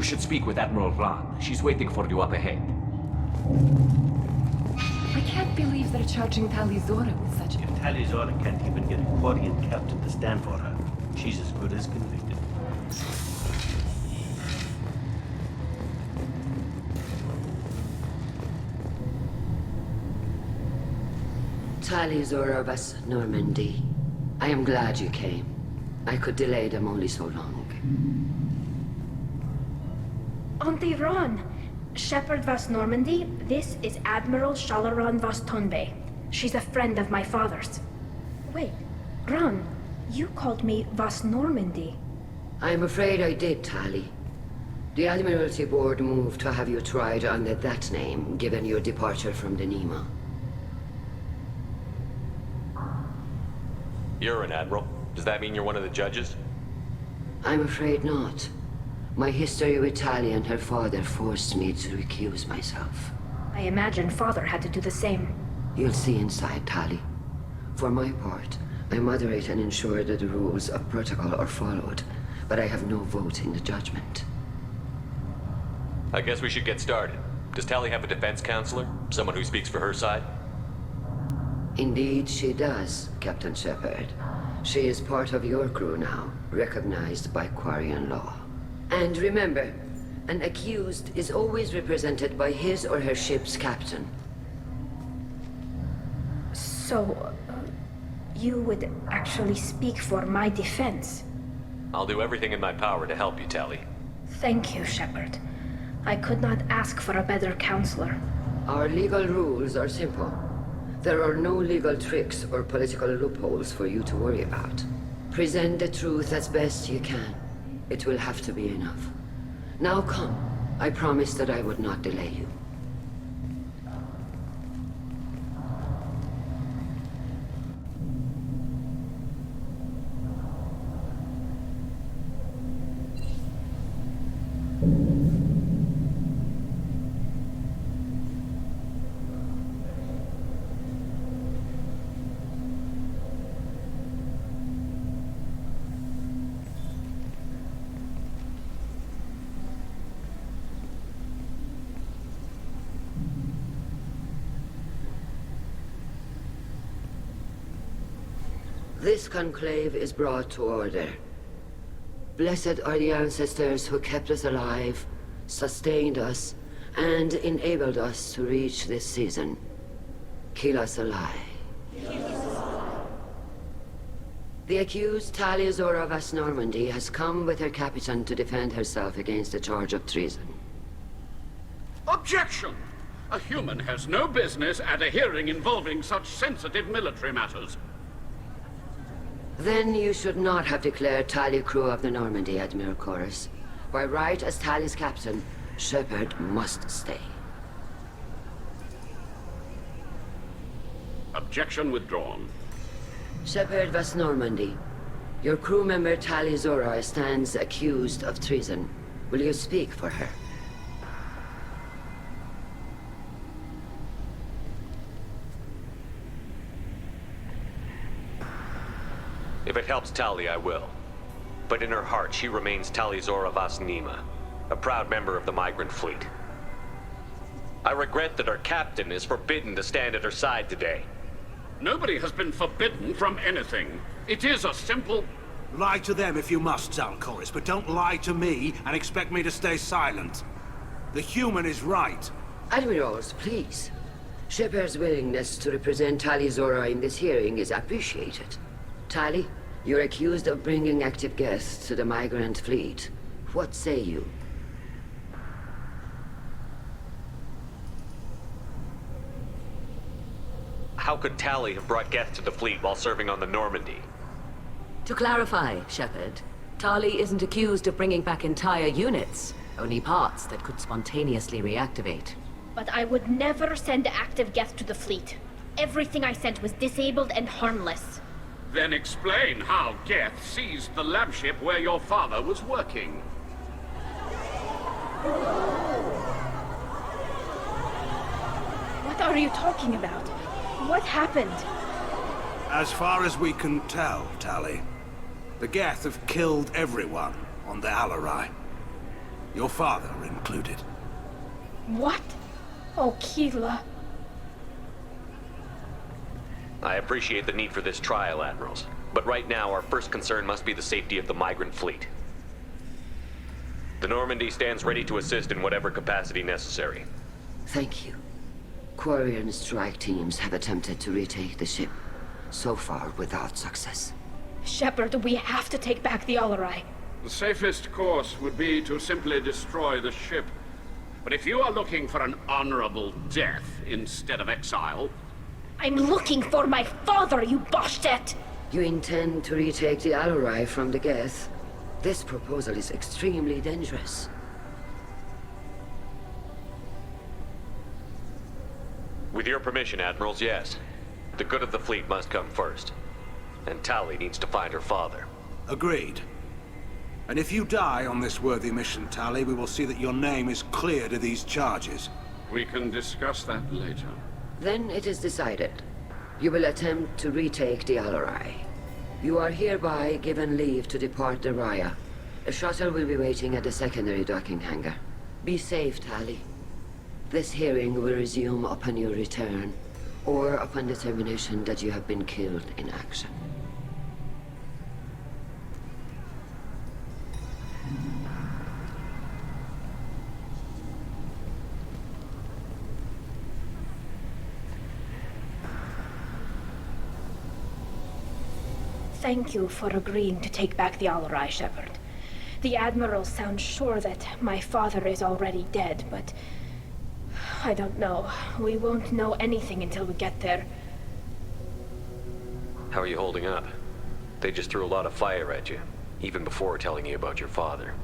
should speak with Admiral Ran. She's waiting for you up ahead. I can't believe they're charging Talizora with such... If Talizora can't even get a Quarian captain to stand for her, she's as good as convicted. Talizora of us, Normandy. I am glad you came. I could delay them only so long. Auntie Ron, Shepherd Vas Normandy, this is Admiral Shalaran Vas Tonbe. She's a friend of my father's. Wait, Ron, you called me Vas Normandy. I'm afraid I did, Tali. The Admiralty Board moved to have you tried under that name, given your departure from the Nima. You're an admiral. Does that mean you're one of the judges? I'm afraid not. My history with Tali and her father forced me to recuse myself. I imagine father had to do the same. You'll see inside, Tali. For my part, I moderate and ensure that the rules of protocol are followed, but I have no vote in the judgment. I guess we should get started. Does Tali have a defense counselor? Someone who speaks for her side? Indeed she does, Captain Shepard. She is part of your crew now, recognized by Quarian law. And remember, an accused is always represented by his or her ship's captain. So, you would actually speak for my defense? I'll do everything in my power to help you, Tali. Thank you, Shepard. I could not ask for a better counselor. Our legal rules are simple. There are no legal tricks or political loopholes for you to worry about. Present the truth as best you can. It will have to be enough. Now come. I promised that I would not delay you. This conclave is brought to order. Blessed are the ancestors who kept us alive, sustained us, and enabled us to reach this season. Keep us alive. The accused Talizora Vas Normandy has come with her captain to defend herself against a charge of treason. Objection! A human has no business at a hearing involving such sensitive military matters. Then you should not have declared Tali crew of the Normandy, Admiral Chorus. By right as Tali's captain, Shepard must stay. Objection withdrawn. Shepard Vas Normandy, your crew member Talizora stands accused of treason. Will you speak for her? If it helps Tali, I will. But in her heart, she remains Talizora Vas Nima, a proud member of the migrant fleet. I regret that our captain is forbidden to stand at her side today. Nobody has been forbidden from anything. It is a simple... Lie to them if you must, Zalcoris, but don't lie to me and expect me to stay silent. The human is right. Admirals, please. Shepard's willingness to represent Talizora in this hearing is appreciated. Tali, you're accused of bringing active guests to the migrant fleet. What say you? How could Tali have brought guests to the fleet while serving on the Normandy? To clarify, Shepard, Tali isn't accused of bringing back entire units, only parts that could spontaneously reactivate. But I would never send active guests to the fleet. Everything I sent was disabled and harmless. Then explain how Geth seized the lab ship where your father was working. What are you talking about? What happened? As far as we can tell, Tali, the Geth have killed everyone on the Alarai. Your father included. What? Oh, Keela. I appreciate the need for this trial, Admirals. But right now, our first concern must be the safety of the migrant fleet. The Normandy stands ready to assist in whatever capacity necessary. Thank you. Quarry and strike teams have attempted to retake the ship, so far without success. Shepard, we have to take back the Alarai. The safest course would be to simply destroy the ship. But if you are looking for an honorable death instead of exile... I'm looking for my father, you Boshtet! You intend to retake the Alarai from the Geth? This proposal is extremely dangerous. With your permission, Admirals, yes. The good of the fleet must come first. And Tali needs to find her father. Agreed. And if you die on this worthy mission, Tali, we will see that your name is cleared of these charges. We can discuss that later. Then it is decided. You will attempt to retake the Alarai. You are hereby given leave to depart the Raya. A shuttle will be waiting at the secondary docking hangar. Be safe, Tali. This hearing will resume upon your return, or upon determination that you have been killed in action. Thank you for agreeing to take back the Alarai, Shepard. The Admiral sounds sure that my father is already dead, but... I don't know. We won't know anything until we get there. How are you holding up? They just threw a lot of fire at you, even before telling you about your father.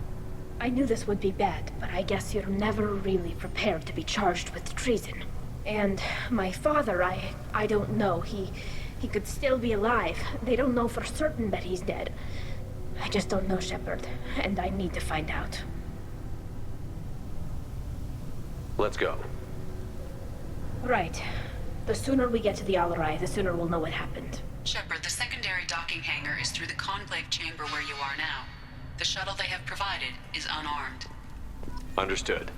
I knew this would be bad, but I guess you're never really prepared to be charged with treason. And my father, I don't know. He could still be alive. They don't know for certain that he's dead. I just don't know, Shepard, and I need to find out. Let's go. Right. The sooner we get to the Alarai, the sooner we'll know what happened. Shepard, the secondary docking hangar is through the conclave chamber where you are now. The shuttle they have provided is unarmed. Understood.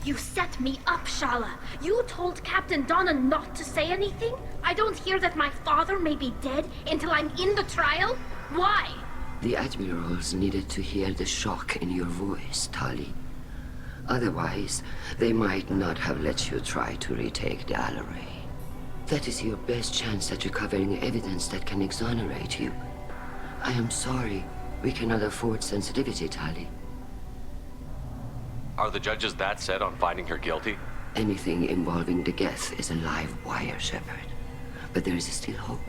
You set me up, Shala. You told Captain Donna not to say anything? I don't hear that my father may be dead until I'm in the trial? Why? The Admirals needed to hear the shock in your voice, Tali. Otherwise, they might not have let you try to retake the Alarai. That is your best chance at recovering evidence that can exonerate you. I am sorry. We cannot afford sensitivity, Tali. Are the judges that set on finding her guilty? Anything involving the Geth is a live wire, Shepard. But there is still hope.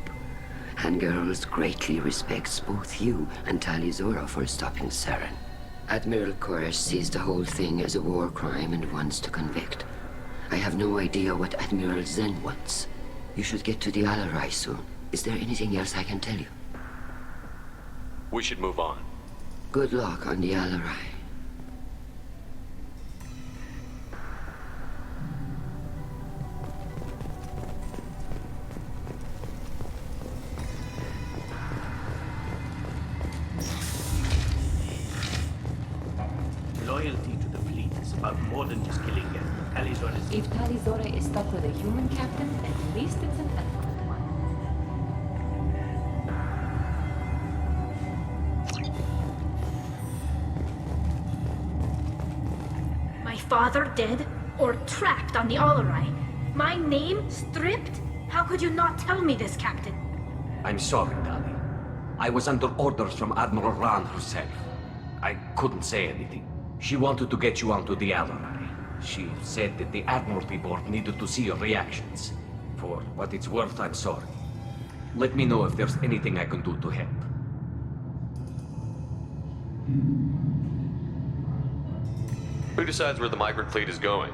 And Girls greatly respects both you and Tali Zora for stopping Saren. Admiral Koresh sees the whole thing as a war crime and wants to convict. I have no idea what Admiral Zen wants. You should get to the Alarai soon. Is there anything else I can tell you? We should move on. Good luck on the Alarai. Loyalty to the fleet is about more than just killing them. Tali Zora is... If Tali Zora is stuck with a human captain, at least it's an ethical one. My father dead? Or trapped on the Alarai? My name stripped? How could you not tell me this, Captain? I'm sorry, Tali. I was under orders from Admiral Ran herself. I couldn't say anything. She wanted to get you onto the Alarai. She said that the Admiralty Board needed to see your reactions. For what it's worth, I'm sorry. Let me know if there's anything I can do to help. Who decides where the migrant fleet is going?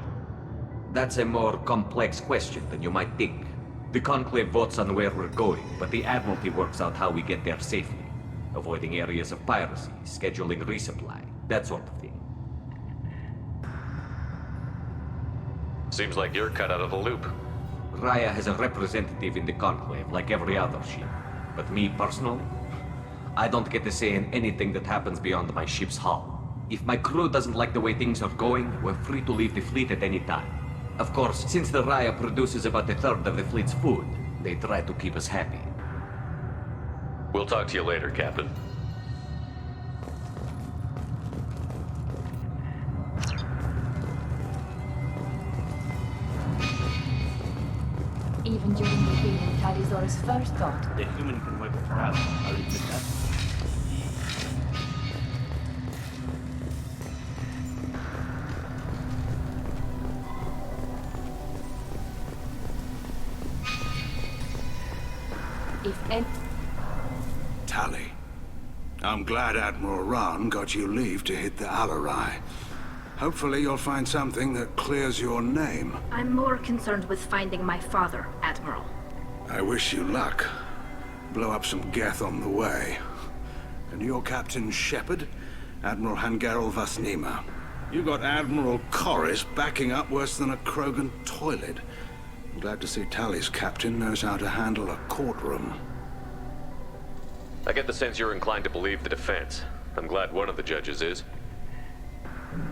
That's a more complex question than you might think. The Conclave votes on where we're going, but the Admiralty works out how we get there safely. Avoiding areas of piracy, scheduling resupply, that sort of thing. Seems like you're cut out of the loop. Raya has a representative in the Conclave, like every other ship. But me, personally, I don't get to say in anything that happens beyond my ship's hull. If my crew doesn't like the way things are going, we're free to leave the fleet at any time. Of course, since the Raya produces about a third of the fleet's food, they try to keep us happy. We'll talk to you later, Captain. Even during the healing, Talizora's first thought. The human can wipe it out. I'll admit that. If any... Tali, I'm glad Admiral Rahn got you leave to hit the Alarai. Hopefully you'll find something that clears your name. I'm more concerned with finding my father, Admiral. I wish you luck. Blow up some Geth on the way. And your Captain Shepard, Admiral Hangarel Vasnima. You got Admiral Corris backing up worse than a Krogan toilet. I'm glad to see Tali's captain knows how to handle a courtroom. I get the sense you're inclined to believe the defense. I'm glad one of the judges is.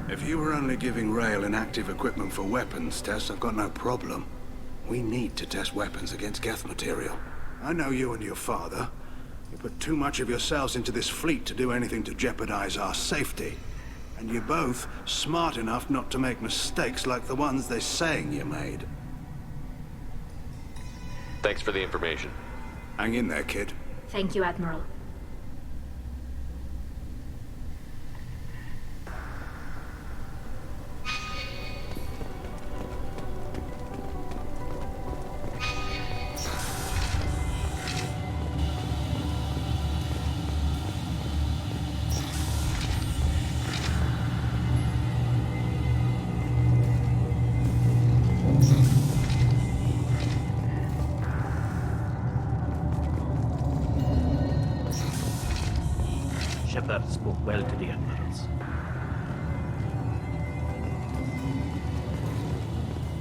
If you were only giving Rail inactive equipment for weapons tests, I've got no problem. We need to test weapons against Geth material. I know you and your father. You put too much of yourselves into this fleet to do anything to jeopardize our safety. And you're both smart enough not to make mistakes like the ones they're saying you made. Thanks for the information. Hang in there, kid. Thank you, Admiral. Shepard spoke well to the admirals.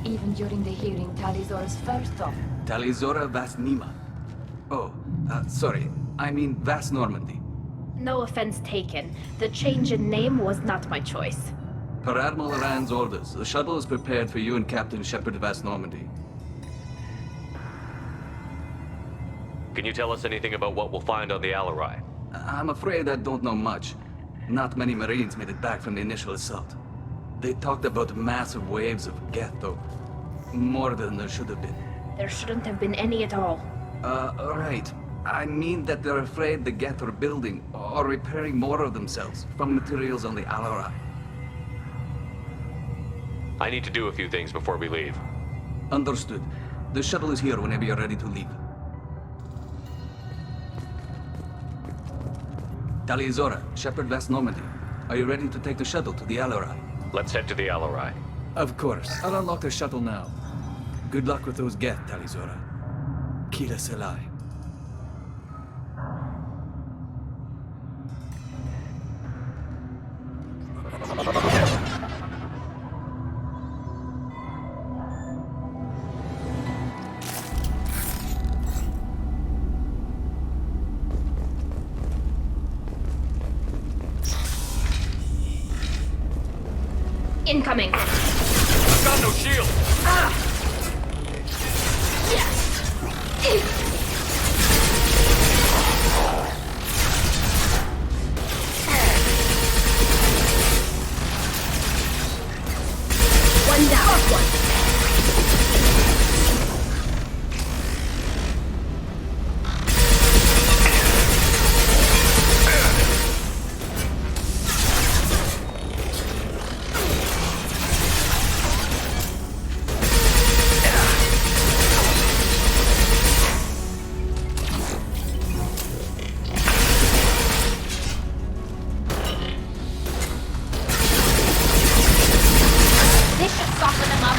Even during the hearing, Talizora's first thought. Talizora Vasnima. Oh, sorry. I mean Vas Normandy. No offense taken. The change in name was not my choice. Per Admiral Rand's orders, the shuttle is prepared for you and Captain Shepard Vas Normandy. Can you tell us anything about what we'll find on the Alarai? I'm afraid I don't know much. Not many Marines made it back from the initial assault. They talked about massive waves of Geth, though. More than there should have been. There shouldn't have been any at all. Right. I mean that they're afraid the Geth are building or repairing more of themselves from materials on the Alarai. I need to do a few things before we leave. Understood. The shuttle is here whenever you're ready to leave. Tali'Zorah, Shepard Vas Normandy. Are you ready to take the shuttle to the Alarai? Let's head to the Alarai. Of course. I'll unlock the shuttle now. Good luck with those Geth, Tali'Zorah. Kila Selai. Incoming! I've got no shield! One down. This should soften them up.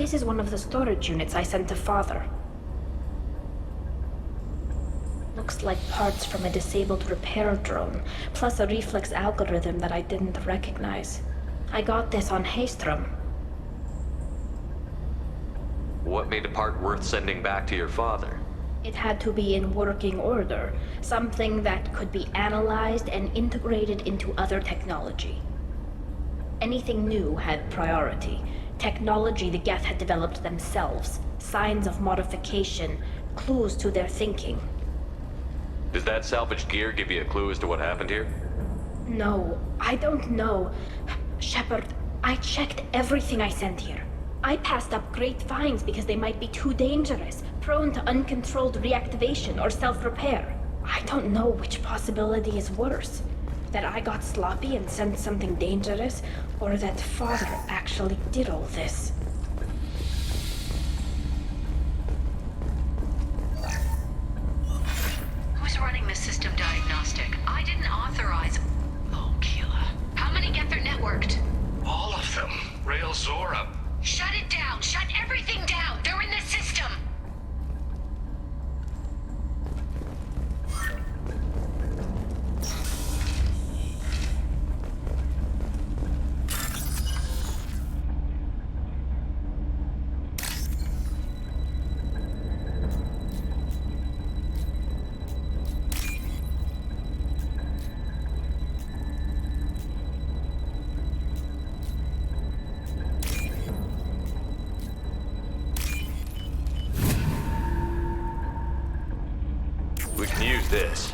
This is one of the storage units I sent to Father. Looks like parts from a disabled repair drone, plus a reflex algorithm that I didn't recognize. I got this on Haystrom. What made a part worth sending back to your father? It had to be in working order, something that could be analyzed and integrated into other technology. Anything new had priority. Technology the Geth had developed themselves, signs of modification, clues to their thinking. Does that salvaged gear give you a clue as to what happened here? No, I don't know. Shepard, I checked everything I sent here. I passed up great finds because they might be too dangerous, prone to uncontrolled reactivation or self-repair. I don't know which possibility is worse. That I got sloppy and sent something dangerous, or that Father actually did all this. Who's running the system diagnostic? I didn't authorize... Oh, Keela. How many Geth are networked? All of them. Rail Zora. Shut it down! Shut everything down! They're in the system! We can use this.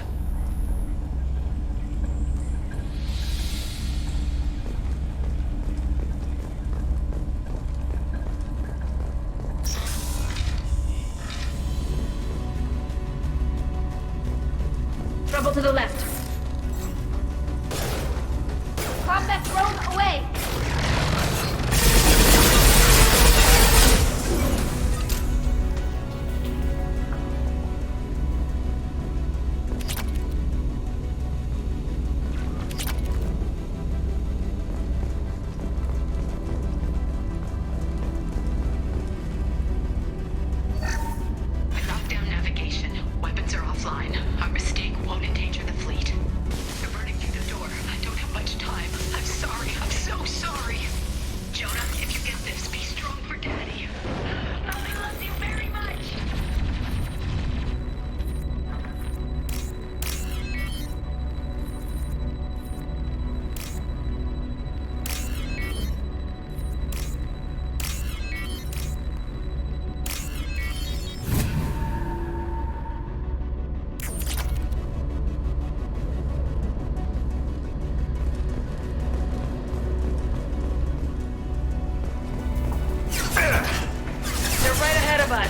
Trouble to the left. Combat drone away! Lockdown navigation. Weapons are offline. Our mistake won't endanger the fleet. They're burning through the door. I don't have much time. I'm sorry. I'm so sorry. Jonah, if you get this, be strong for Daddy. I love you very much. They're right ahead of us.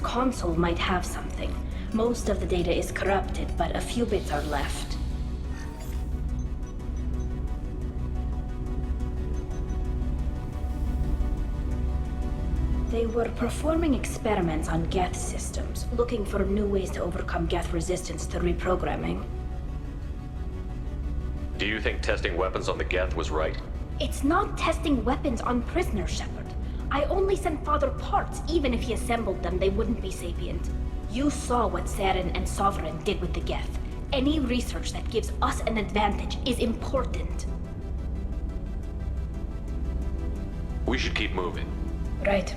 console might have something. Most of the data is corrupted, but a few bits are left. They were performing experiments on Geth systems, looking for new ways to overcome Geth resistance to reprogramming. Do you think testing weapons on the Geth was right? It's not testing weapons on prisoners, Shepard. I only sent Father parts. Even if he assembled them, they wouldn't be sapient. You saw what Saren and Sovereign did with the Geth. Any research that gives us an advantage is important. We should keep moving. Right.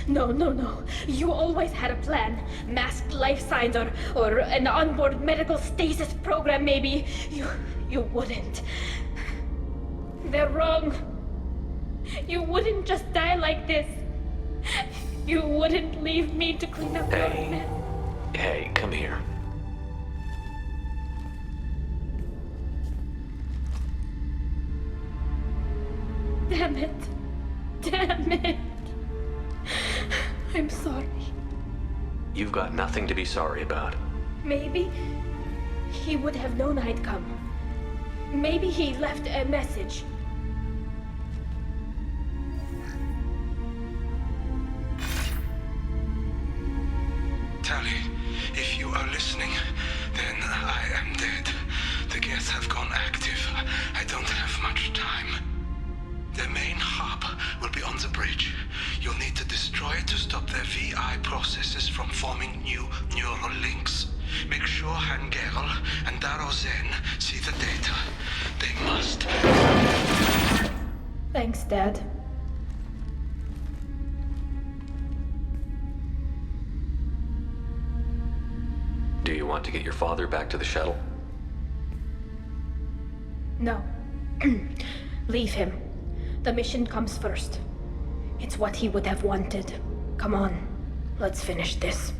No. You always had a plan. Masked life signs or an onboard medical stasis program, maybe. You wouldn't. They're wrong. You wouldn't just die like this. You wouldn't leave me to clean up your mess. Hey, come here. Damn it. I'm sorry. You've got nothing to be sorry about. Maybe he would have known I'd come. Maybe he left a message. Tali, if you are listening, then I am dead. The Geth have gone active. I don't have much time. Their main hub will be on the bridge. You'll need to destroy it to stop their VI processes from forming new neural links. Make sure Hangerl and Daro Zen see the data. They must. Thanks, Dad. Do you want to get your father back to the shuttle? No. Leave him. The mission comes first. It's what he would have wanted. Come on, let's finish this.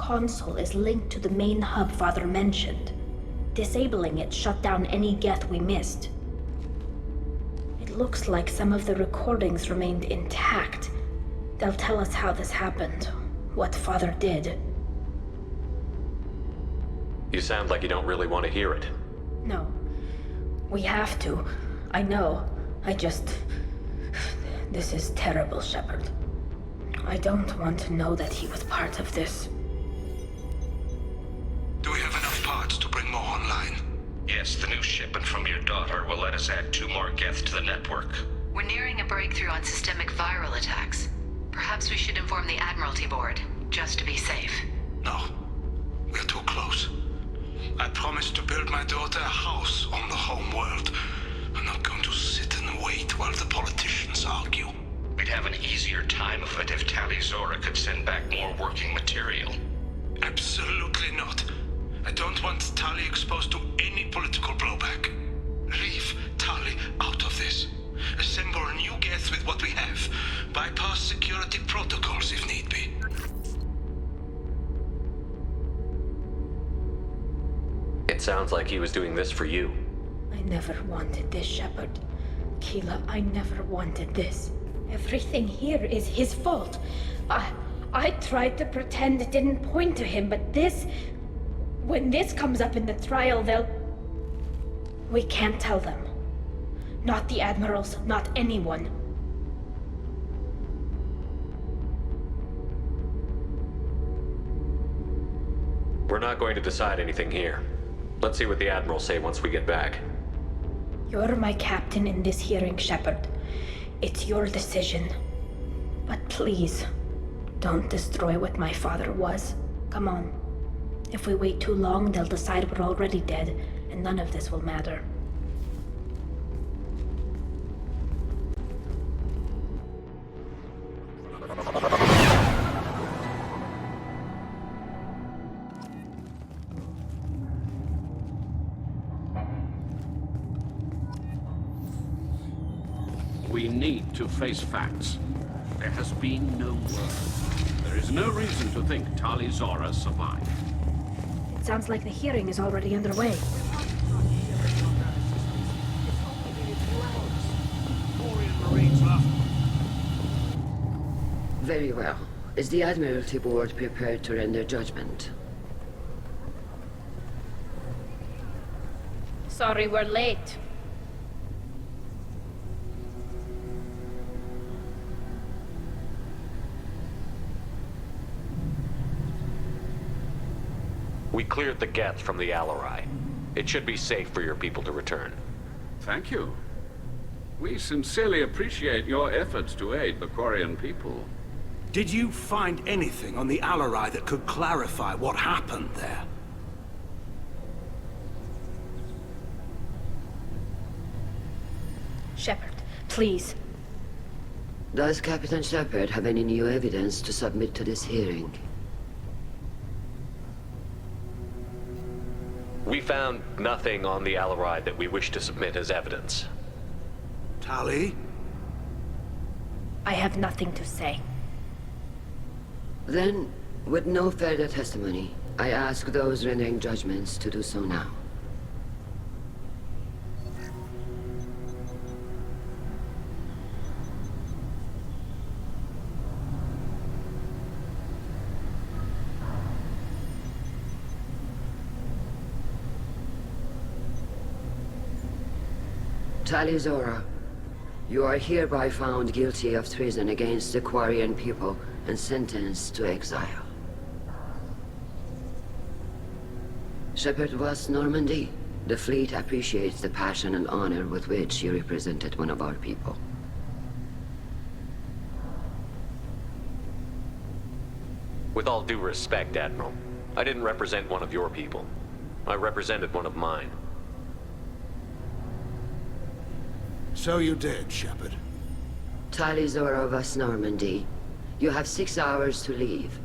console is linked to the main hub Father mentioned. Disabling it shut down any Geth we missed. It looks like some of the recordings remained intact. They'll tell us how this happened, what Father did. You sound like you don't really want to hear it. No. We have to. I know. This is terrible, Shepard. I don't want to know that he was part of this. Do we have enough parts to bring more online? Yes, the new shipment from your daughter will let us add 2 more Geth to the network. We're nearing a breakthrough on systemic viral attacks. Perhaps we should inform the Admiralty Board, just to be safe. No. We're too close. I promised to build my daughter a house on the home world. I'm not going to sit and wait while the politicians argue. We'd have an easier time of it if Tali Zora could send back more working material. Absolutely not. I don't want Tali exposed to any political blowback. Leave Tali out of this. Assemble a new Geth with what we have. Bypass security protocols if need be. It sounds like he was doing this for you. I never wanted this, Shepard. Keela, I never wanted this. Everything here is his fault. I tried to pretend it didn't point to him, but this... When this comes up in the trial, they'll... We can't tell them. Not the Admirals, not anyone. We're not going to decide anything here. Let's see what the Admirals say once we get back. You're my captain in this hearing, Shepard. It's your decision. But please, don't destroy what my father was. Come on. If we wait too long, they'll decide we're already dead, and none of this will matter. We need to face facts. There has been no word. There is no reason to think Tali Zora survived. It sounds like the hearing is already underway. Very well. Is the Admiralty Board prepared to render judgment? Sorry we're late. We cleared the Geth from the Alarai. It should be safe for your people to return. Thank you. We sincerely appreciate your efforts to aid the Quarian people. Did you find anything on the Alarai that could clarify what happened there? Shepard, please. Does Captain Shepard have any new evidence to submit to this hearing? We found nothing on the Alarai that we wish to submit as evidence. Tali? I have nothing to say. Then, with no further testimony, I ask those rendering judgments to do so now. Tali Zora, you are hereby found guilty of treason against the Quarian people and sentenced to exile. Shepard was Normandy. The fleet appreciates the passion and honor with which you represented one of our people. With all due respect, Admiral, I didn't represent one of your people. I represented one of mine. So you did, Shepard. Tali Zora was Normandy. You have 6 hours to leave.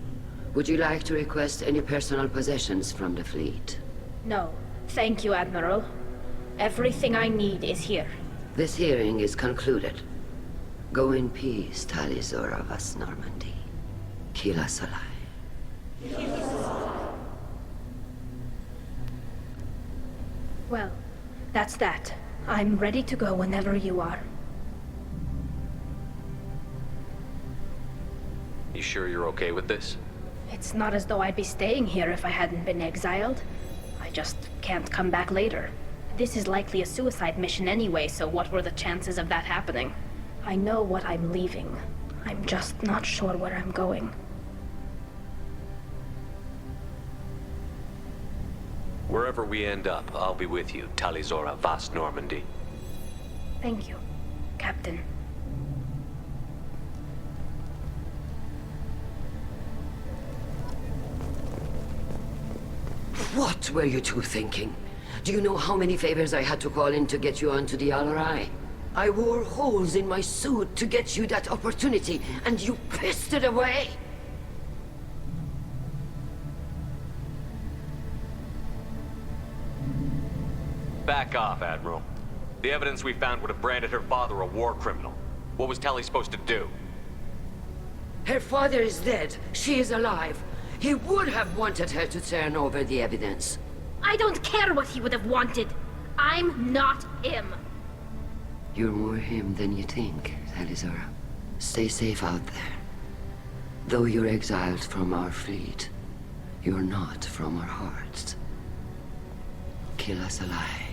Would you like to request any personal possessions from the fleet? No. Thank you, Admiral. Everything I need is here. This hearing is concluded. Go in peace, Tali Zora was Normandy. Kila Salai. Well, that's that. I'm ready to go whenever you are. You sure you're okay with this? It's not as though I'd be staying here if I hadn't been exiled. I just can't come back later. This is likely a suicide mission anyway, so what were the chances of that happening? I know what I'm leaving. I'm just not sure where I'm going. Wherever we end up, I'll be with you, Talizora Vas Normandy. Thank you, Captain. What were you two thinking? Do you know how many favors I had to call in to get you onto the LRI? I wore holes in my suit to get you that opportunity, and you pissed it away! Back off, Admiral. The evidence we found would have branded her father a war criminal. What was Tali supposed to do? Her father is dead. She is alive. He would have wanted her to turn over the evidence. I don't care what he would have wanted. I'm not him. You're more him than you think, Talizora. Stay safe out there. Though you're exiled from our fleet, you're not from our hearts. Kill us alive.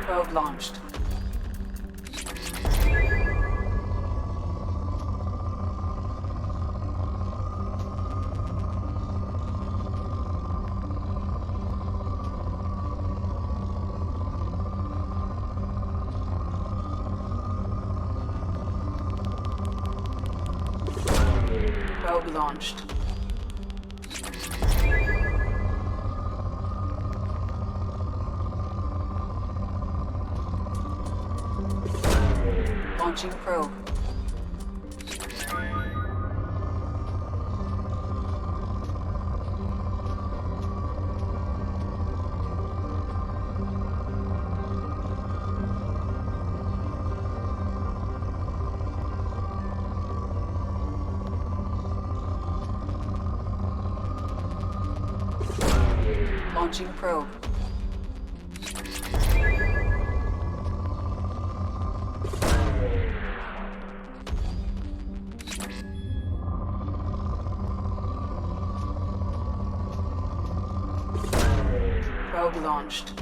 Probe launched. Probe launched. Launching probe. Launching probe. Probe launched.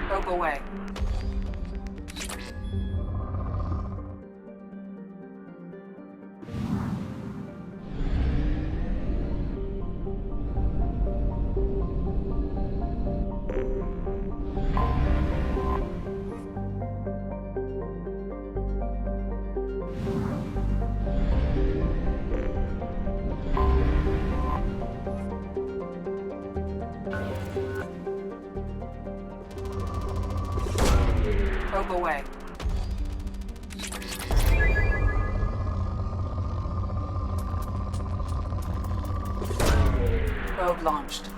Probe away. Probe away. Probe launched.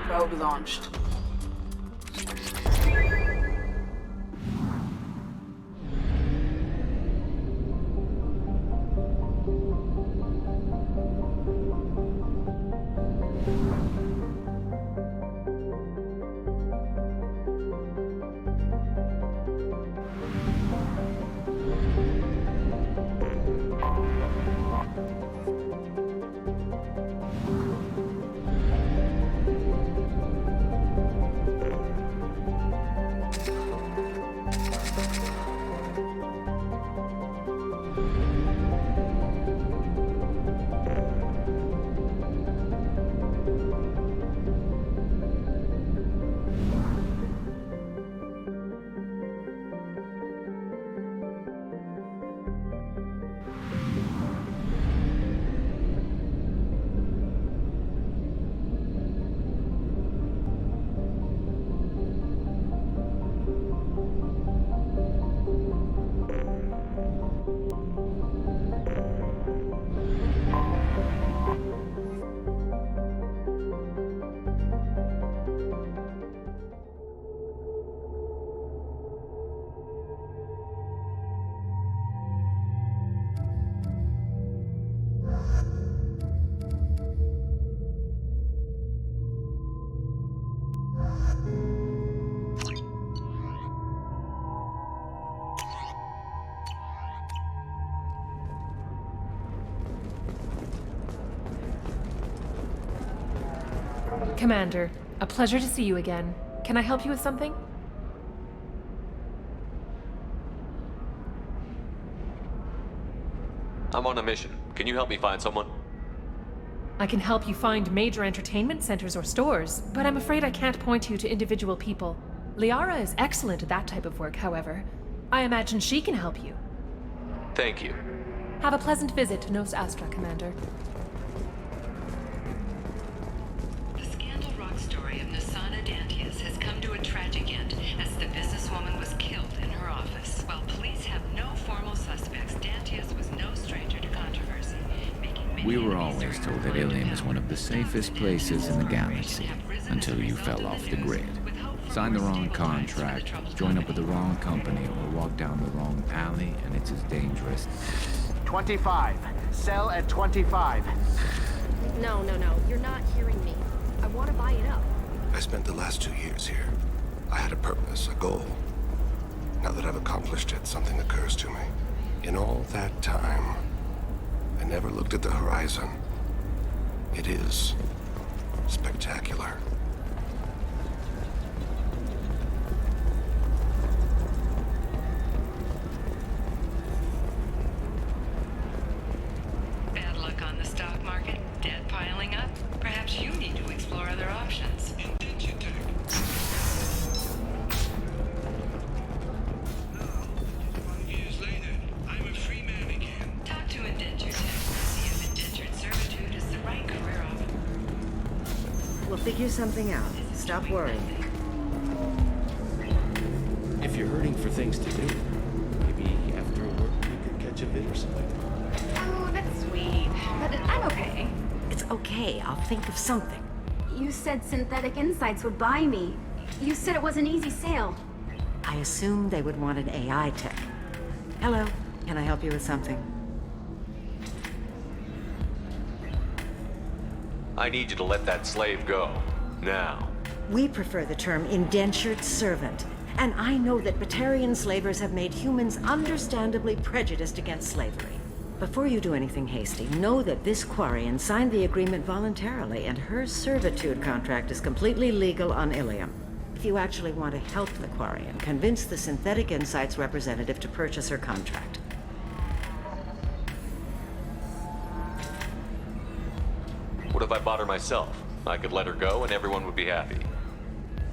Probe launched. Commander, a pleasure to see you again. Can I help you with something? I'm on a mission. Can you help me find someone? I can help you find major entertainment centers or stores, but I'm afraid I can't point you to individual people. Liara is excellent at that type of work, however. I imagine she can help you. Thank you. Have a pleasant visit to Nos Astra, Commander. The Scandal Rock story of Nasana Dantius has come to a tragic end as the businesswoman was killed in her office. While police have no formal suspects, Dantius was no stranger to controversy. We were always told that Ilium is one of the safest places in the galaxy, until you fell off the grid. Sign the wrong contract, join up with the wrong company, or walk down the wrong alley, and it's as dangerous. 25. Sell at 25. No. You're not hearing me. I want to buy it up. I spent the last 2 years here. I had a purpose, a goal. Now that I've accomplished it, something occurs to me. In all that time, I never looked at the horizon. It is spectacular. Bad luck on the stock market, debt piling up. Perhaps you need to explore other options. Talk to Indentured Tech. See if indentured servitude is the right career option. We'll figure something out. Stop worrying. for things to do. Maybe after work we could catch a vid or something. Oh, that's sweet. But I'm okay. It's okay. I'll think of something. You said Synthetic Insights would buy me. You said it was an easy sale. I assumed they would want an AI tech. Hello. Can I help you with something? I need you to let that slave go. Now. We prefer the term indentured servant. And I know that Batarian slavers have made humans understandably prejudiced against slavery. Before you do anything hasty, know that this Quarian signed the agreement voluntarily, and her servitude contract is completely legal on Ilium. If you actually want to help the Quarian, convince the Synthetic Insights representative to purchase her contract. What if I bought her myself? I could let her go and everyone would be happy.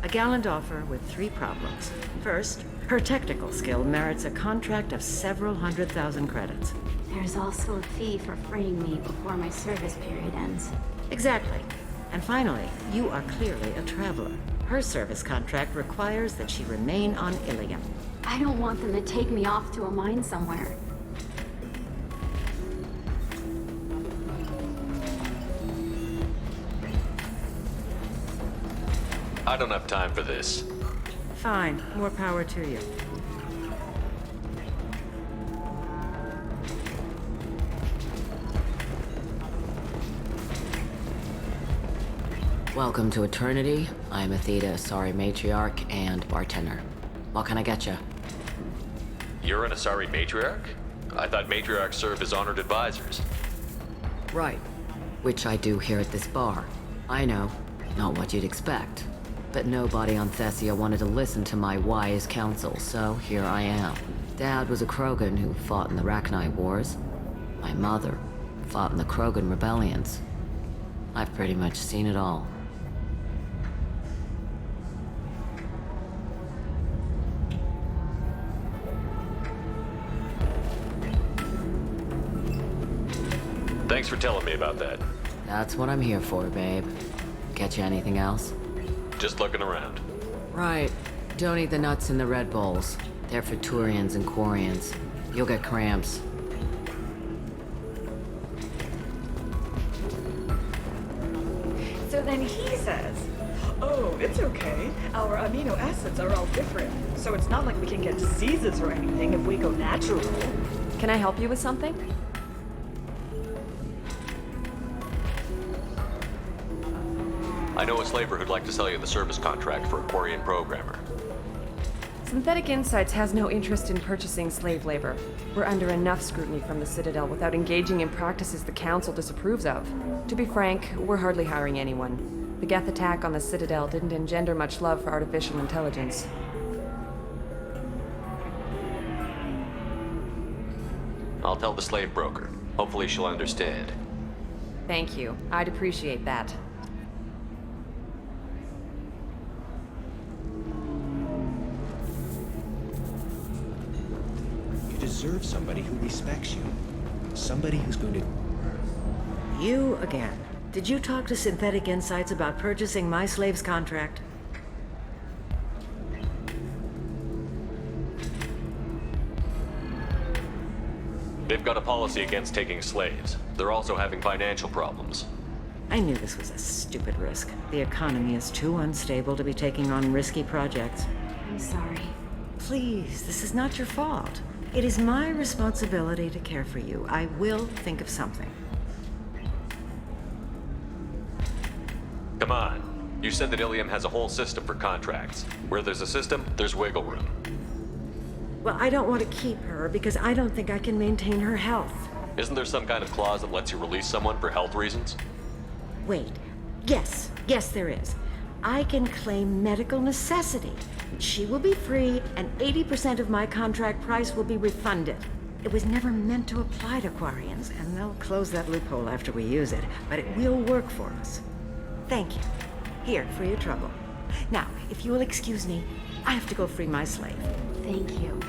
A gallant offer with 3 problems. First, her technical skill merits a contract of several 100,000 credits. There's also a fee for freeing me before my service period ends. Exactly. And finally, you are clearly a traveler. Her service contract requires that she remain on Ilium. I don't want them to take me off to a mine somewhere. I don't have time for this. Fine. More power to you. Welcome to Eternity. I'm Athena, Asari matriarch and bartender. What can I get you? You're an Asari matriarch? I thought matriarchs serve as honored advisors. Right. Which I do here at this bar. I know. Not what you'd expect. But nobody on Thessia wanted to listen to my wise counsel, so here I am. Dad was a Krogan who fought in the Rachni Wars. My mother fought in the Krogan rebellions. I've pretty much seen it all. Thanks for telling me about that. That's what I'm here for, babe. Get you anything else? Just looking around. Right. Don't eat the nuts in the Red Bowls. They're for Turians and Quarians. You'll get cramps. So then he says, oh, it's okay. Our amino acids are all different. So it's not like we can get diseases or anything if we go natural. Can I help you with something? I know a slaver who'd like to sell you the service contract for a Quarian programmer. Synthetic Insights has no interest in purchasing slave labor. We're under enough scrutiny from the Citadel without engaging in practices the Council disapproves of. To be frank, we're hardly hiring anyone. The Geth attack on the Citadel didn't engender much love for artificial intelligence. I'll tell the slave broker. Hopefully she'll understand. Thank you. I'd appreciate that. You deserve somebody who respects you. Somebody who's going to... You again. Did you talk to Synthetic Insights about purchasing my slave's contract? They've got a policy against taking slaves. They're also having financial problems. I knew this was a stupid risk. The economy is too unstable to be taking on risky projects. I'm sorry. Please, this is not your fault. It is my responsibility to care for you. I will think of something. Come on. You said that Ilium has a whole system for contracts. Where there's a system, there's wiggle room. Well, I don't want to keep her because I don't think I can maintain her health. Isn't there some kind of clause that lets you release someone for health reasons? Wait. Yes, there is. I can claim medical necessity. She will be free, and 80% of my contract price will be refunded. It was never meant to apply to Quarians, and they'll close that loophole after we use it, but it will work for us. Thank you. Here, for your trouble. Now, if you will excuse me, I have to go free my slave. Thank you.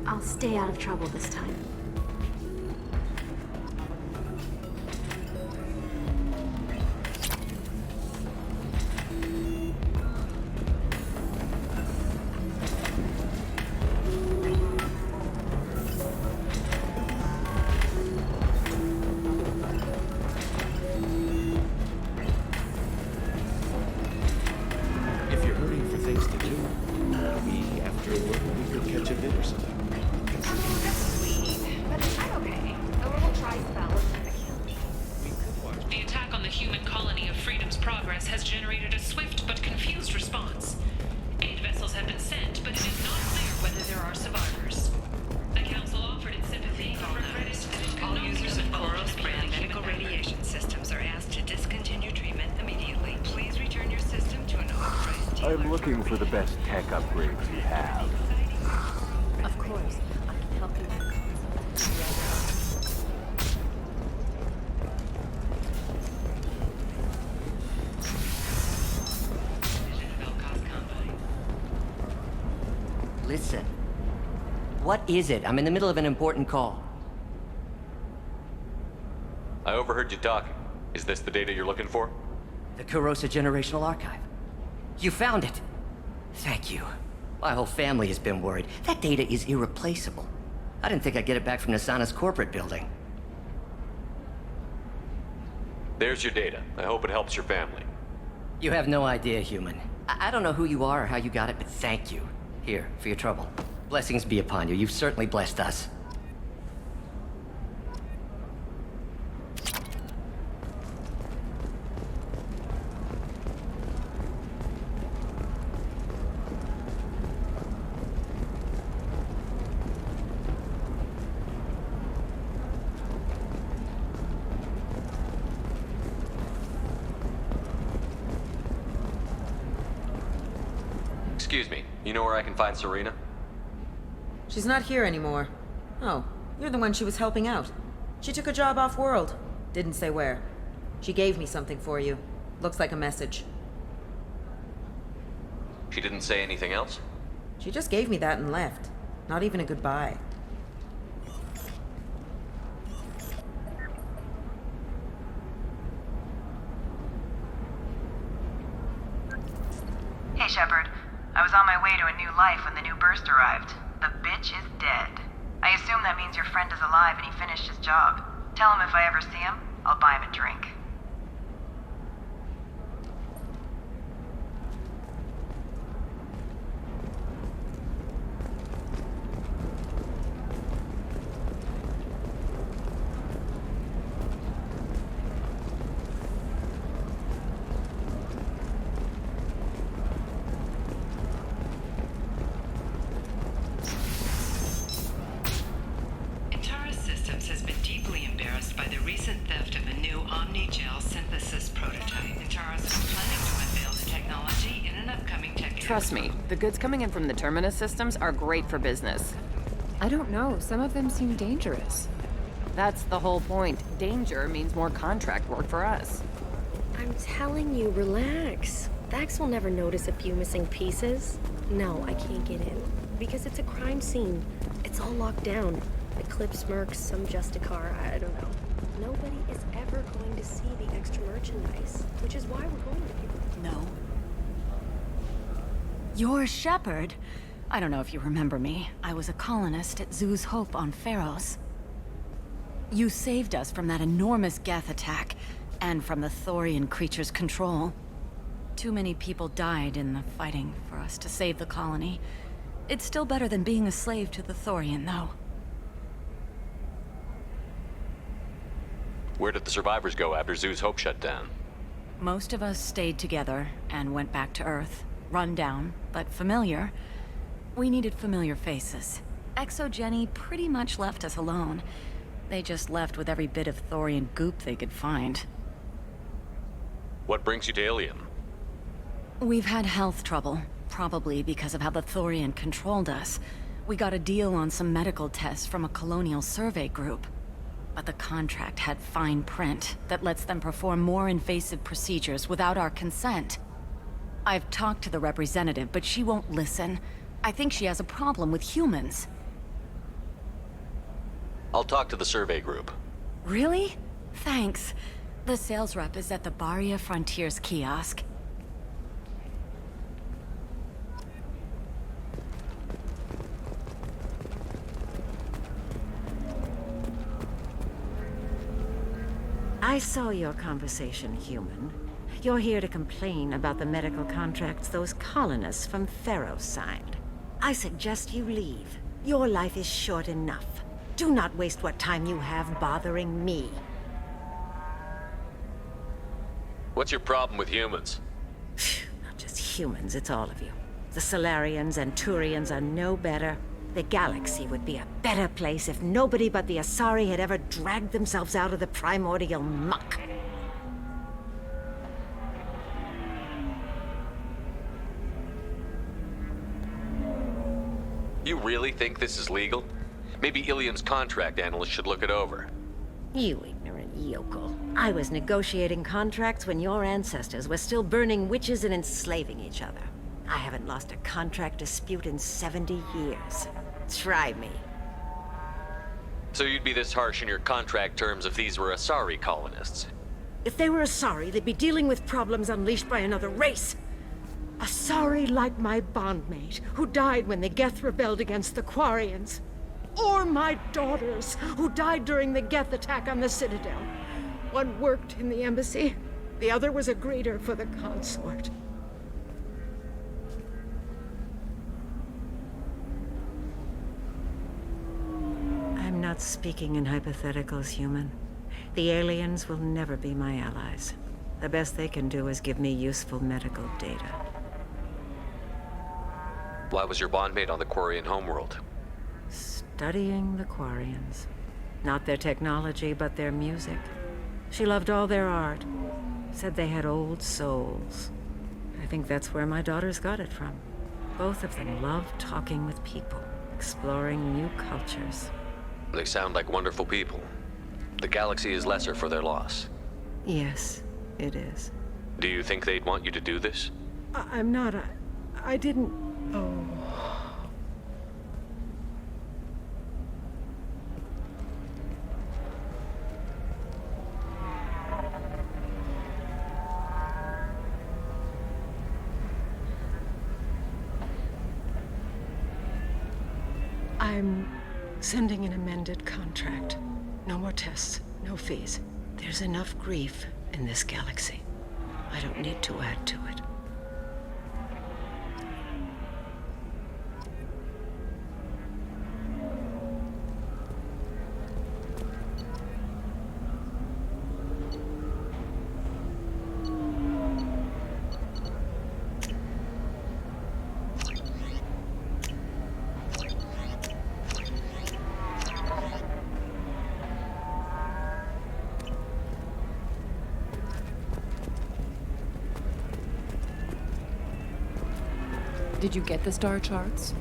I'll stay out of trouble this time. looking for the best tech upgrades you have. Of course, I can help you with Listen. What is it? I'm in the middle of an important call. I overheard you talking. Is this the data you're looking for? The Kurosa Generational Archive. You found it! Thank you. My whole family has been worried. That data is irreplaceable. I didn't think I'd get it back from Nasana's corporate building. There's your data. I hope it helps your family. You have no idea, human. I don't know who you are or how you got it, but thank you. Here, for your trouble. Blessings be upon you. You've certainly blessed us. Excuse me, you know where I can find Serena? She's not here anymore. Oh, you're the one she was helping out. She took a job off-world. Didn't say where. She gave me something for you. Looks like a message. She didn't say anything else? She just gave me that and left. Not even a goodbye. Hey, Shepard. I was on my way to a new life when the new burst arrived. The bitch is dead. I assume that means your friend is alive and he finished his job. Tell him if I ever see him, I'll buy him a drink. Trust me, the goods coming in from the Terminus systems are great for business. I don't know, some of them seem dangerous. That's the whole point. Danger means more contract work for us. I'm telling you, relax. Vax will never notice a few missing pieces. No, I can't get in. Because it's a crime scene. It's all locked down. Eclipse mercs, some Justicar, I don't know. Nobody is ever going to see the extra merchandise, which is why we're going to people. No. You're Shepard. I don't know if you remember me. I was a colonist at Zoo's Hope on Pharos. You saved us from that enormous Geth attack, and from the Thorian creature's control. Too many people died in the fighting for us to save the colony. It's still better than being a slave to the Thorian, though. Where did the survivors go after Zoo's Hope shut down? Most of us stayed together and went back to Earth. Run down, but familiar. We needed familiar faces. Exogeny pretty much left us alone. They just left with every bit of Thorian goop they could find. What brings you to Ilium? We've had health trouble, probably because of how the Thorian controlled us. We got a deal on some medical tests from a colonial survey group. But the contract had fine print that lets them perform more invasive procedures without our consent. I've talked to the representative, but she won't listen. I think she has a problem with humans. I'll talk to the survey group. Really? Thanks. The sales rep is at the Barria Frontiers kiosk. I saw your conversation, human. You're here to complain about the medical contracts those colonists from Pharos signed. I suggest you leave. Your life is short enough. Do not waste what time you have bothering me. What's your problem with humans? Not just humans, it's all of you. The Solarians and Turians are no better. The galaxy would be a better place if nobody but the Asari had ever dragged themselves out of the primordial muck. You really think this is legal? Maybe Ilian's contract analyst should look it over. You ignorant yokel. I was negotiating contracts when your ancestors were still burning witches and enslaving each other. I haven't lost a contract dispute in 70 years. Try me. So you'd be this harsh in your contract terms if these were Asari colonists? If they were Asari, they'd be dealing with problems unleashed by another race. Asari like my bondmate, who died when the Geth rebelled against the Quarians. Or my daughters, who died during the Geth attack on the Citadel. One worked in the embassy, the other was a greeter for the consort. I'm not speaking in hypotheticals, human. The aliens will never be my allies. The best they can do is give me useful medical data. Why was your bondmate on the Quarian homeworld? Studying the Quarians. Not their technology, but their music. She loved all their art. Said they had old souls. I think that's where my daughters got it from. Both of them love talking with people, exploring new cultures. They sound like wonderful people. The galaxy is lesser for their loss. Yes, it is. Do you think they'd want you to do this? I'm not. I didn't. Oh. I'm sending an amended contract. No more tests, no fees. There's enough grief in this galaxy. I don't need to add to it. Did you get the star charts?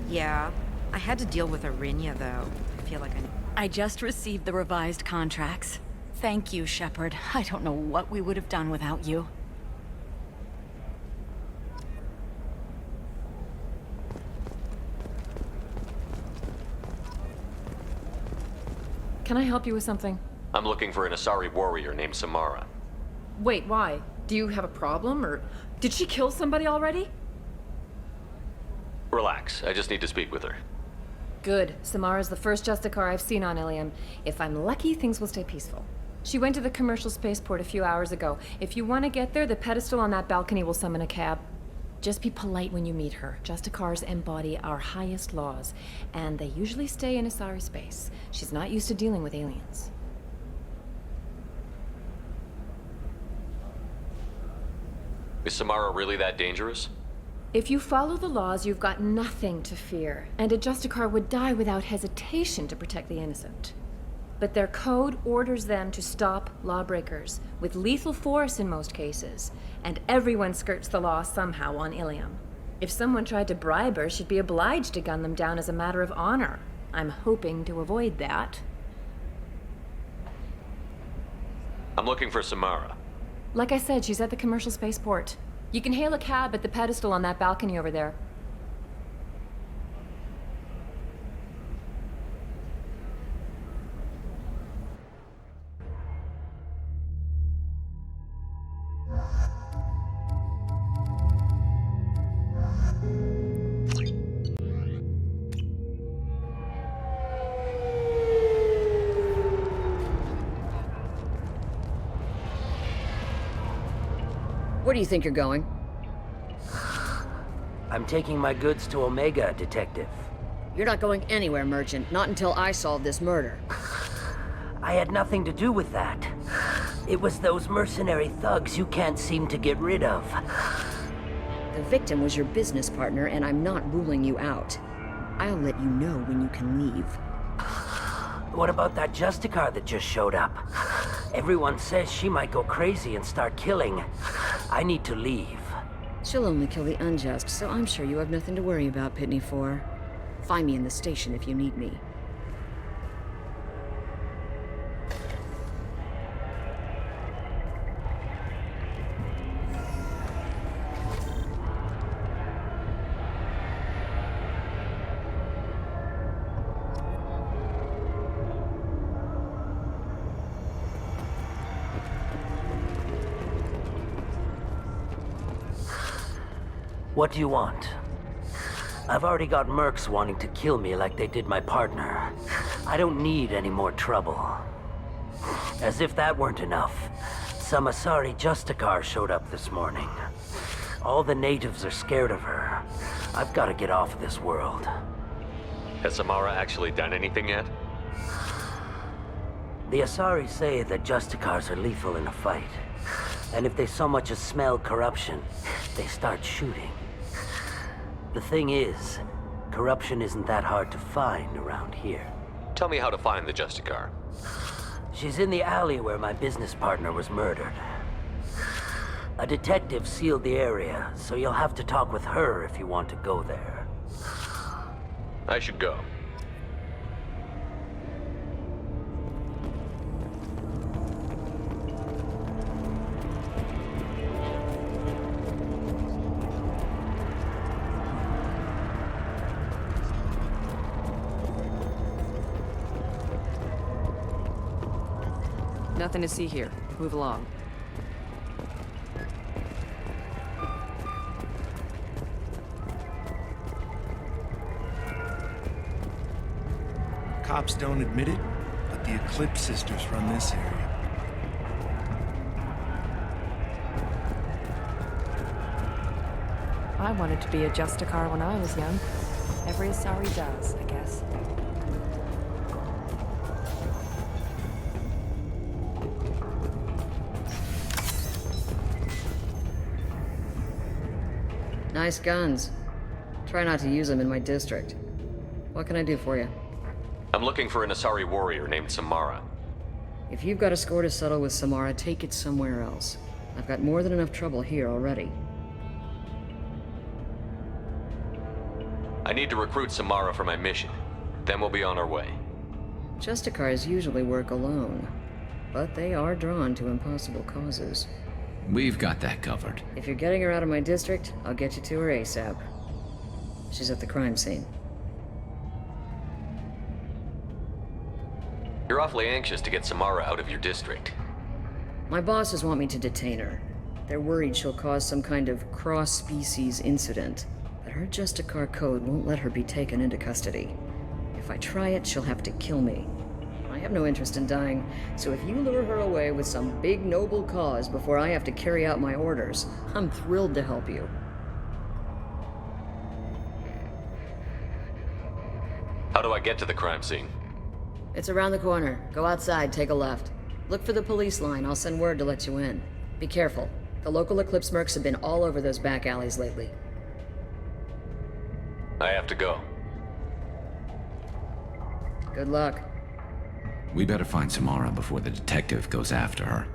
Yeah. I had to deal with Arinya, though. I feel like I just received the revised contracts. Thank you, Shepard. I don't know what we would have done without you. Can I help you with something? I'm looking for an Asari warrior named Samara. Wait, why? Do you have a problem, or did she kill somebody already? Relax, I just need to speak with her. Good. Samara's the first Justicar I've seen on Ilium. If I'm lucky, things will stay peaceful. She went to the commercial spaceport a few hours ago. If you want to get there, the pedestal on that balcony will summon a cab. Just be polite when you meet her. Justicars embody our highest laws, and they usually stay in Asari space. She's not used to dealing with aliens. Is Samara really that dangerous? If you follow the laws, you've got nothing to fear, and a Justicar would die without hesitation to protect the innocent. But their code orders them to stop lawbreakers, with lethal force in most cases, and everyone skirts the law somehow on Ilium. If someone tried to bribe her, she'd be obliged to gun them down as a matter of honor. I'm hoping to avoid that. I'm looking for Samara. Like I said, she's at the commercial spaceport. You can hail a cab at the pedestal on that balcony over there. Where do you think you're going? I'm taking my goods to Omega, Detective. You're not going anywhere, Merchant. Not until I solve this murder. I had nothing to do with that. It was those mercenary thugs you can't seem to get rid of. The victim was your business partner, and I'm not ruling you out. I'll let you know when you can leave. What about that Justicar that just showed up? Everyone says she might go crazy and start killing. I need to leave. She'll only kill the unjust, so I'm sure you have nothing to worry about, Pitney 4. Find me in the station if you need me. What do you want? I've already got mercs wanting to kill me like they did my partner. I don't need any more trouble. As if that weren't enough, some Asari Justicar showed up this morning. All the natives are scared of her. I've got to get off of this world. Has Samara actually done anything yet? The Asari say that Justicars are lethal in a fight. And if they so much as smell corruption, they start shooting. The thing is, corruption isn't that hard to find around here. Tell me how to find the Justicar. She's in the alley where my business partner was murdered. A detective sealed the area, so you'll have to talk with her if you want to go there. I should go. Nothing to see here. Move along. Cops don't admit it, but the Eclipse sisters run this area. I wanted to be a Justicar when I was young. Every Asari does, I guess. Nice guns. Try not to use them in my district. What can I do for you? I'm looking for an Asari warrior named Samara. If you've got a score to settle with Samara, take it somewhere else. I've got more than enough trouble here already. I need to recruit Samara for my mission. Then we'll be on our way. Justicars usually work alone, but they are drawn to impossible causes. We've got that covered. If you're getting her out of my district, I'll get you to her ASAP. She's at the crime scene. You're awfully anxious to get Samara out of your district. My bosses want me to detain her. They're worried she'll cause some kind of cross-species incident, but her Justicar code won't let her be taken into custody. If I try it, she'll have to kill me. I have no interest in dying, so if you lure her away with some big noble cause before I have to carry out my orders, I'm thrilled to help you. How do I get to the crime scene? It's around the corner. Go outside, take a left. Look for the police line. I'll send word to let you in. Be careful. The local Eclipse mercs have been all over those back alleys lately. I have to go. Good luck. We better find Samara before the detective goes after her.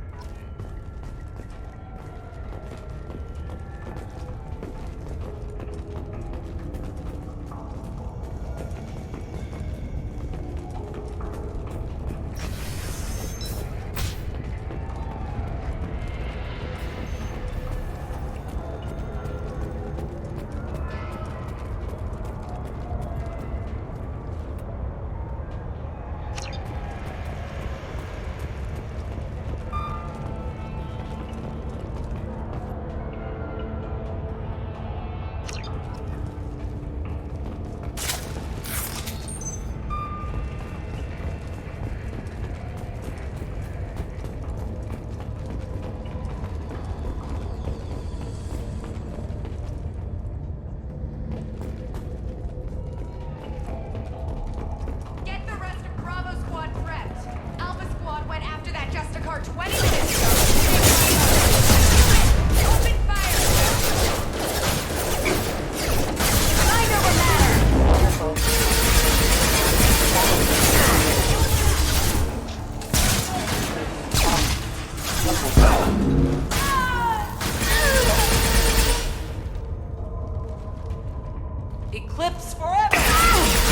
Eclipse forever!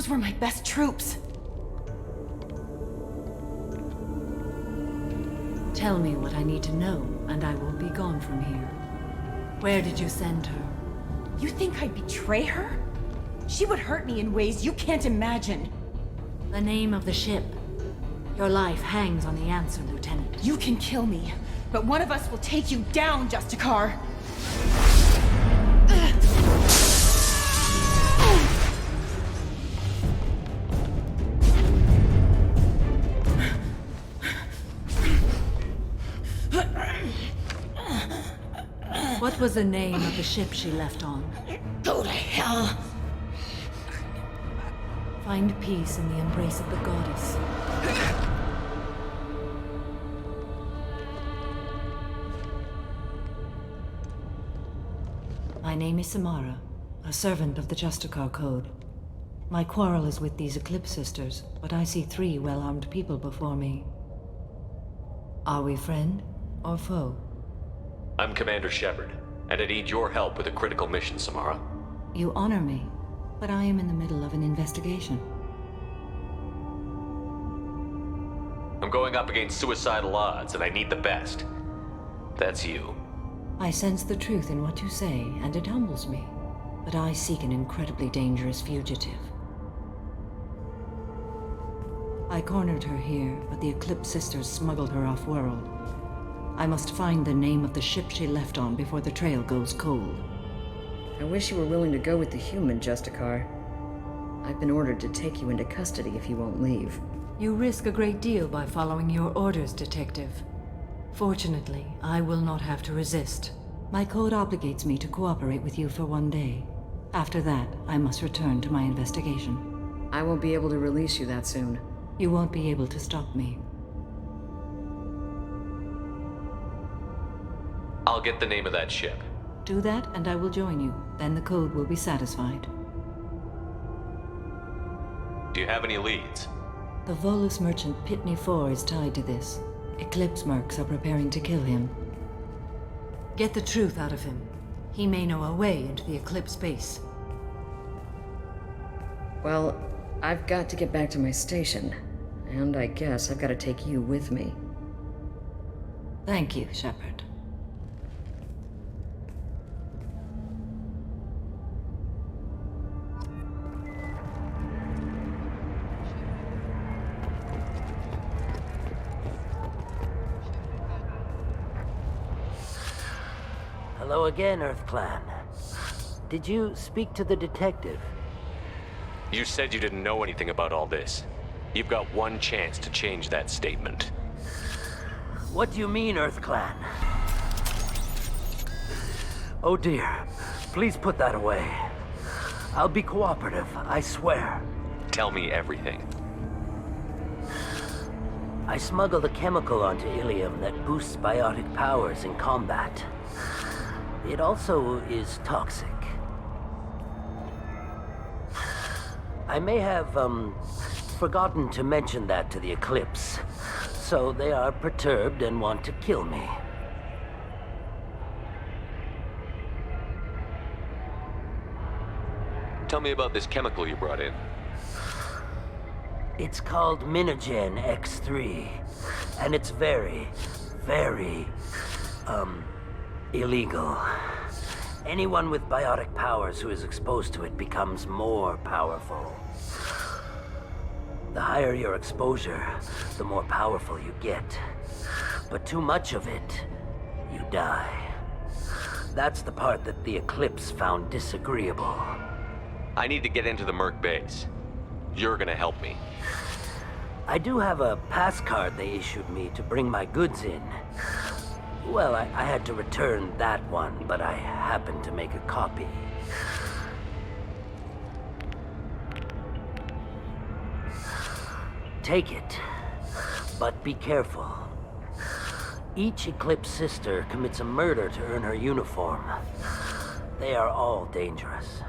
Those were my best troops. Tell me what I need to know, and I will be gone from here. Where did you send her? You think I'd betray her? She would hurt me in ways you can't imagine. The name of the ship. Your life hangs on the answer, Lieutenant. You can kill me, but one of us will take you down, Justicar. What was the name of the ship she left on? Go to hell. Find peace in the embrace of the goddess. My name is Samara, a servant of the Justicar Code. My quarrel is with these Eclipse Sisters, but I see 3 well-armed people before me. Are we friend or foe? I'm Commander Shepard, and I need your help with a critical mission, Samara. You honor me, but I am in the middle of an investigation. I'm going up against suicidal odds, and I need the best. That's you. I sense the truth in what you say, and it humbles me. But I seek an incredibly dangerous fugitive. I cornered her here, but the Eclipse Sisters smuggled her off-world. I must find the name of the ship she left on before the trail goes cold. I wish you were willing to go with the human, Justicar. I've been ordered to take you into custody if you won't leave. You risk a great deal by following your orders, Detective. Fortunately, I will not have to resist. My code obligates me to cooperate with you for 1 day. After that, I must return to my investigation. I won't be able to release you that soon. You won't be able to stop me. I'll get the name of that ship. Do that, and I will join you. Then the code will be satisfied. Do you have any leads? The Volus merchant Pitney 4 is tied to this. Eclipse mercs are preparing to kill him. Get the truth out of him. He may know a way into the Eclipse base. Well, I've got to get back to my station. And I guess I've got to take you with me. Thank you, Shepard. Hello again, Earth Clan. Did you speak to the detective? You said you didn't know anything about all this. You've got 1 chance to change that statement. What do you mean, Earth Clan? Oh dear. Please put that away. I'll be cooperative, I swear. Tell me everything. I smuggled a chemical onto Ilium that boosts biotic powers in combat. It also is toxic. I may have, forgotten to mention that to the Eclipse, so they are perturbed and want to kill me. Tell me about this chemical you brought in. It's called Minogen X3, and it's very, very, illegal. Anyone with biotic powers who is exposed to it becomes more powerful. The higher your exposure, the more powerful you get. But too much of it, you die. That's the part that the Eclipse found disagreeable. I need to get into the Merc base. You're gonna help me. I do have a pass card they issued me to bring my goods in. Well, I had to return that one, but I happened to make a copy. Take it, but be careful. Each Eclipse sister commits a murder to earn her uniform. They are all dangerous.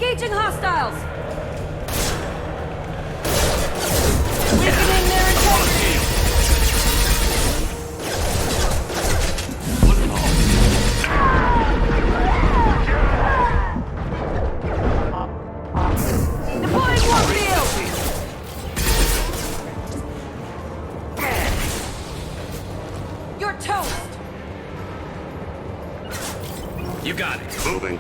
Engaging hostiles! Weakening their integrity! Deploying warfield! You're toast! You got it. Moving.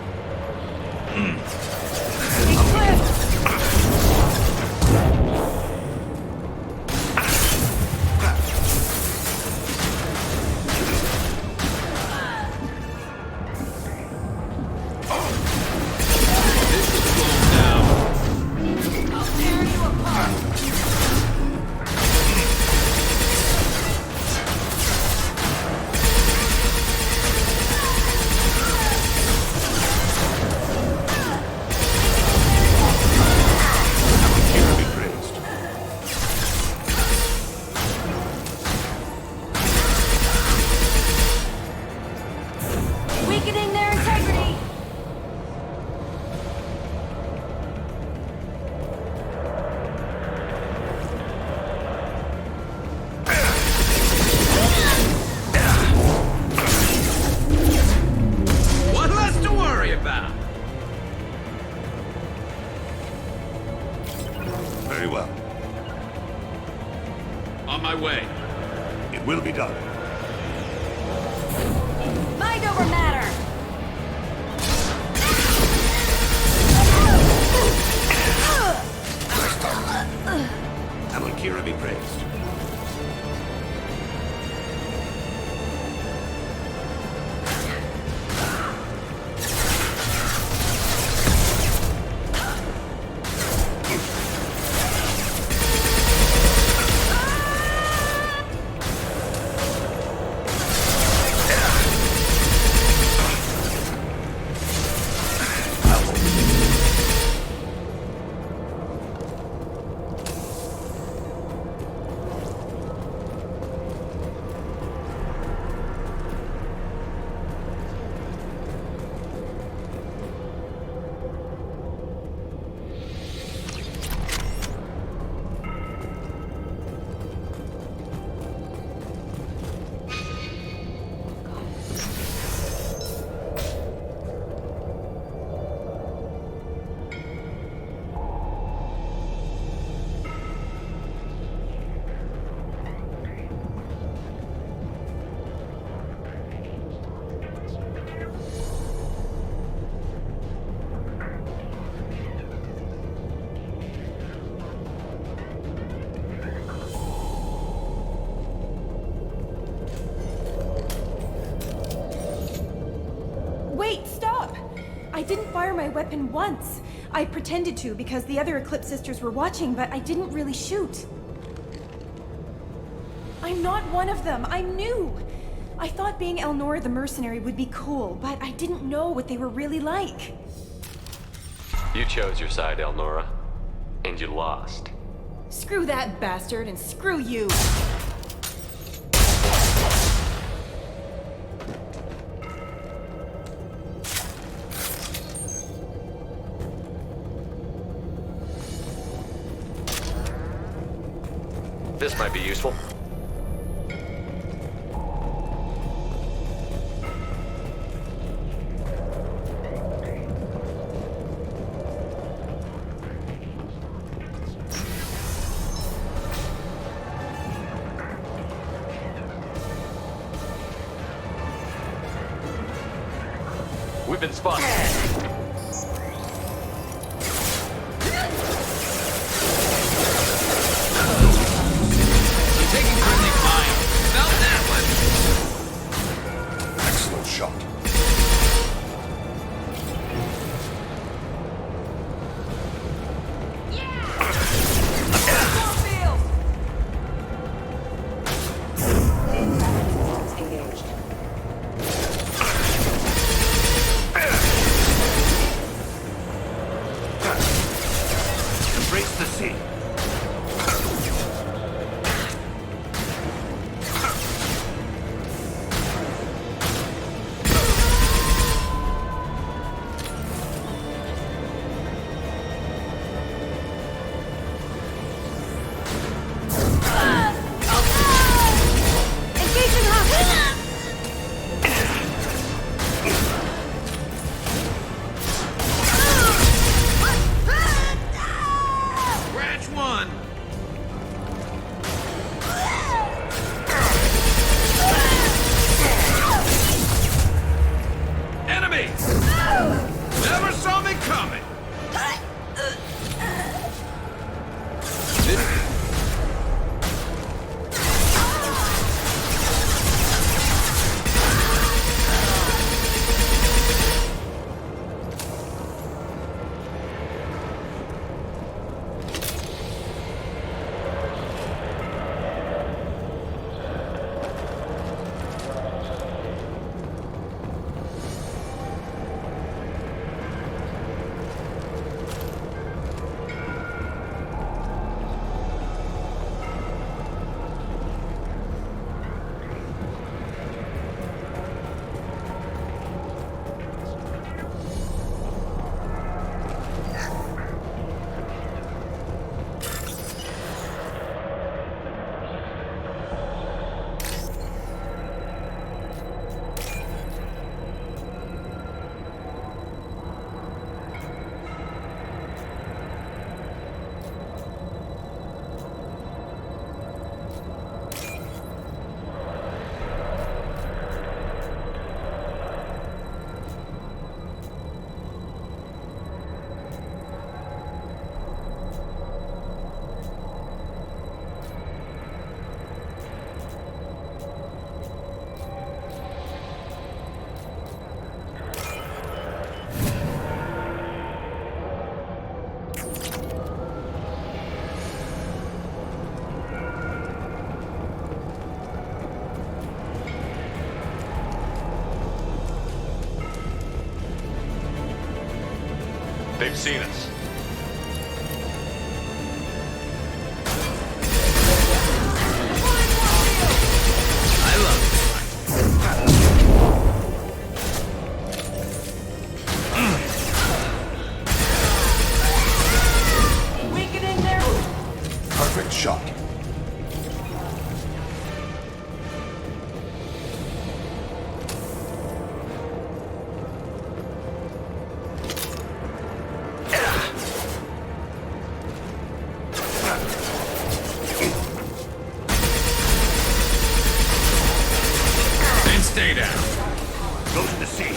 Weakening their integrity! One less to worry about. Very well. On my way. It will be done. Mind over matter! Amonkira be praised. Wait, stop! I didn't fire my weapon once. I pretended to because the other Eclipse sisters were watching, but I didn't really shoot. I'm not one of them. I'm new. I thought being Elnora the mercenary would be cool, but I didn't know what they were really like. You chose your side, Elnora, and you lost. Screw that bastard and screw you. This might be useful. We've been spotted. Taking friendly fire. Felt that one. Excellent shot. Embrace the sea. They've seen us. Perfect shot. Then stay down. Go to the sea.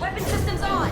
Weapon systems on!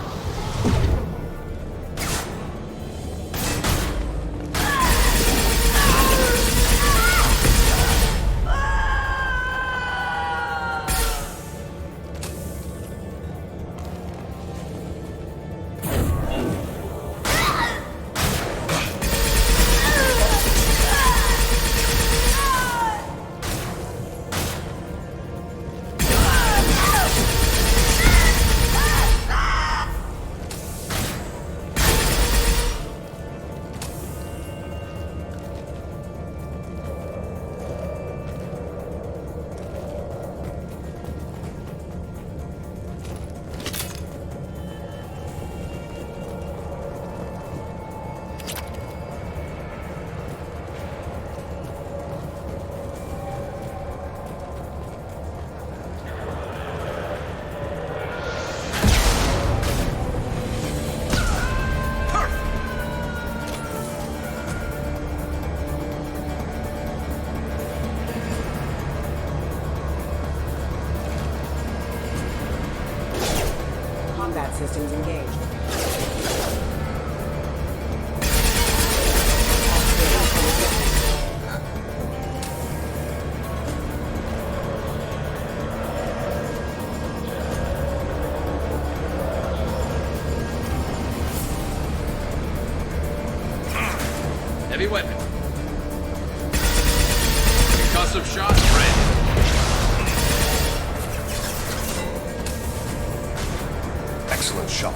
Combat systems engaged. Heavy weapon. Concussive shot ready. Excellent shot.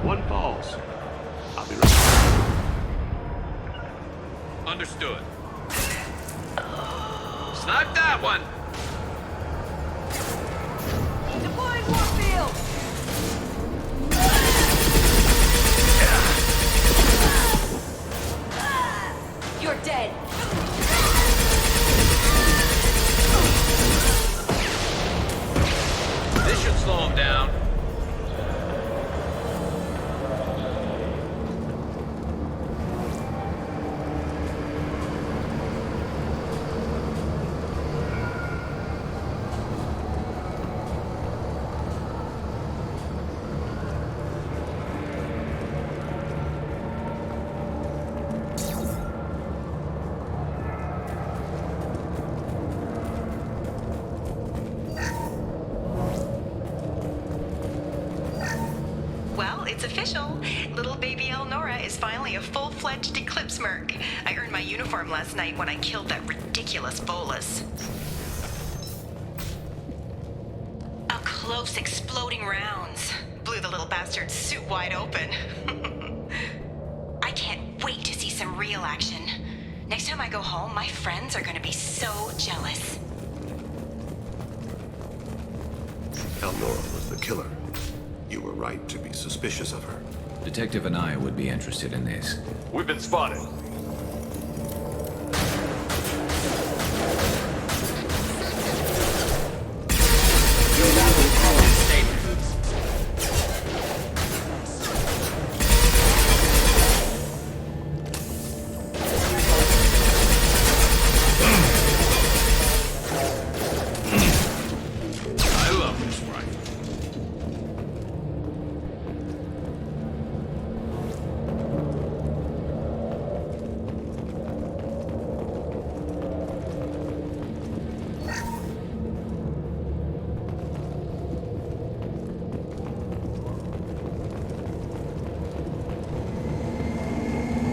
One falls. I'll be right back. Understood. Snipe that one! Deploying warfield! You're dead. This should slow him down. Well, it's official. Little baby Elnora is finally a full-fledged Eclipse merc. I earned my uniform last night when I killed that ridiculous bolus. Up close, exploding rounds. Blew the little bastard's suit wide open. I can't wait to see some real action. Next time I go home, my friends are gonna be so jealous. Elnora was the killer. You were right to be suspicious of her. Detective Anaya would be interested in this. We've been spotted.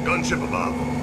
Gunship above.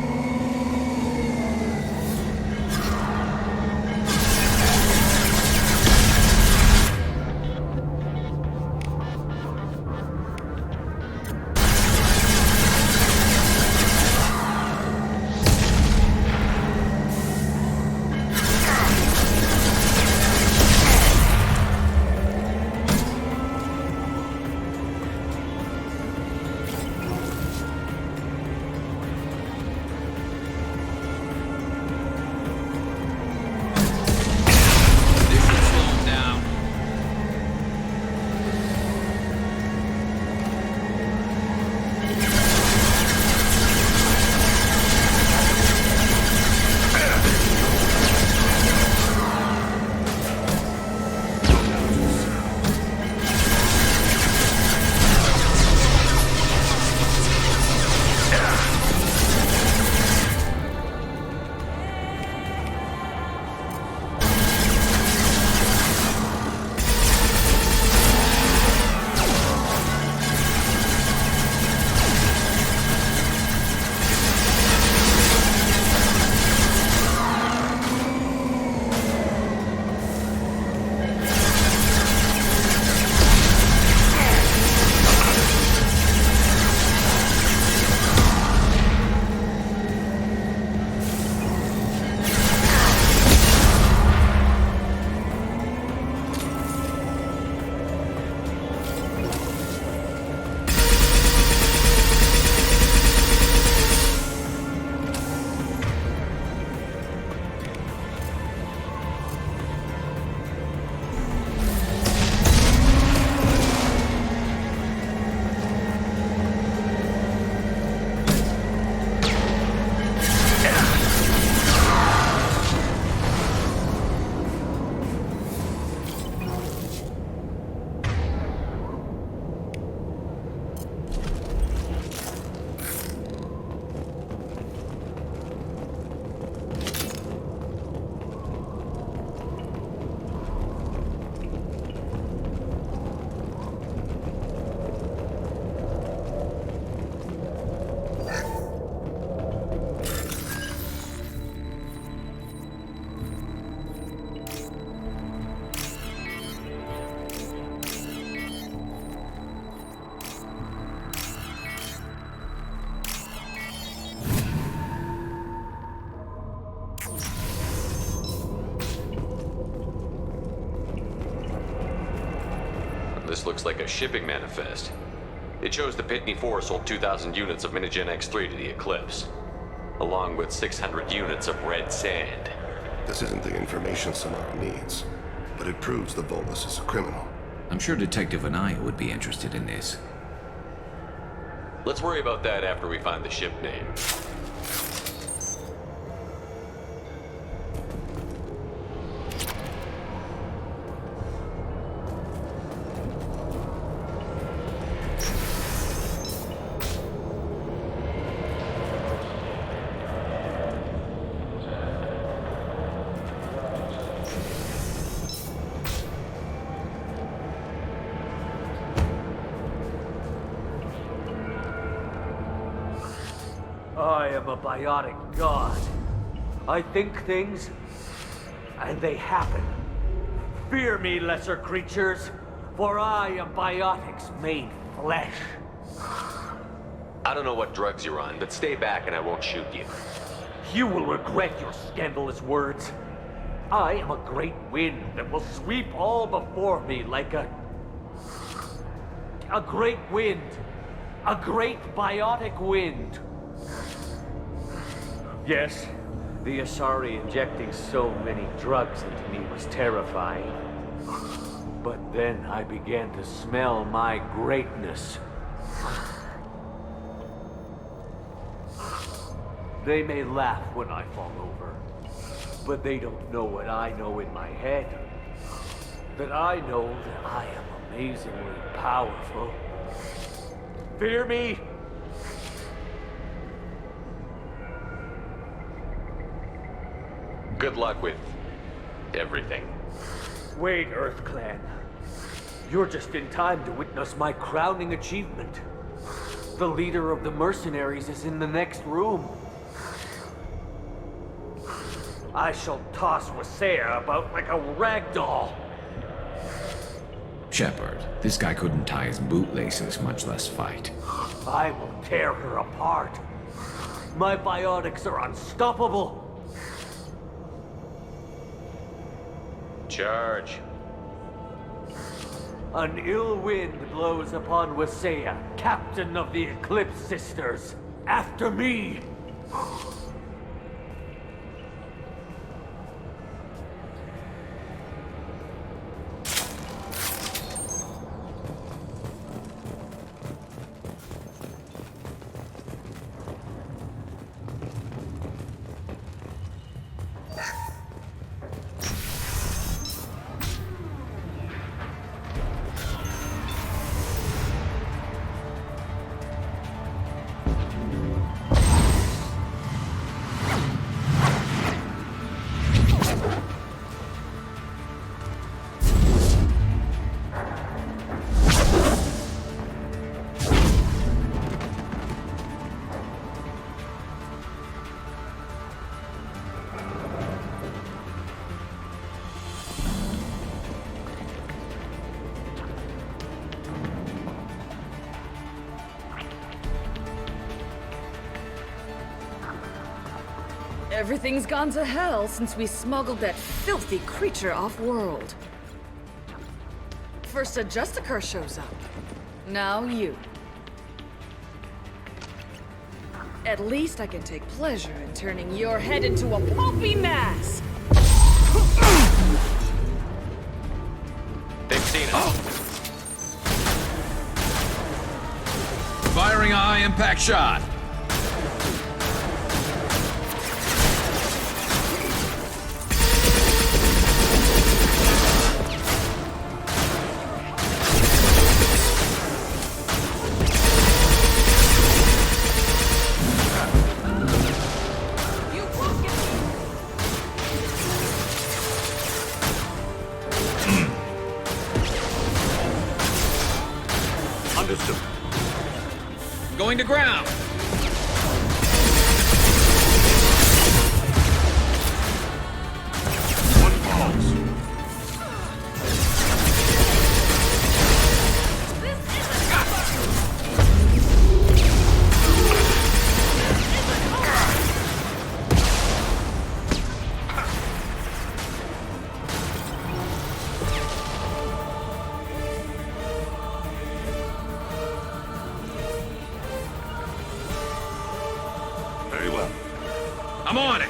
This looks like a shipping manifest. It shows the Pitney 4 sold 2,000 units of Minigen X3 to the Eclipse, along with 600 units of red sand. This isn't the information Samara needs, but it proves the Volus is a criminal. I'm sure Detective Anaya would be interested in this. Let's worry about that after we find the ship name. I am a biotic god. I think things, and they happen. Fear me, lesser creatures, for I am biotics made flesh. I don't know what drugs you're on, but stay back and I won't shoot you. You will regret your scandalous words. I am a great wind that will sweep all before me like a great wind. A great biotic wind. Yes, the Asari injecting so many drugs into me was terrifying. But then I began to smell my greatness. They may laugh when I fall over, but they don't know what I know in my head. That I know that I am amazingly powerful. Fear me? Good luck with everything. Wait, Earth Clan. You're just in time to witness my crowning achievement. The leader of the mercenaries is in the next room. I shall toss Wasea about like a rag doll. Shepard, this guy couldn't tie his bootlaces, much less fight. I will tear her apart. My biotics are unstoppable. Charge. An ill wind blows upon Wasea, captain of the Eclipse Sisters. After me! Everything's gone to hell since we smuggled that filthy creature off-world. First a Justicar shows up. Now you. At least I can take pleasure in turning your head into a pulpy mass! They've seen us. Firing a high-impact shot. Understood. Going to ground. One pulse. Very well. I'm on it.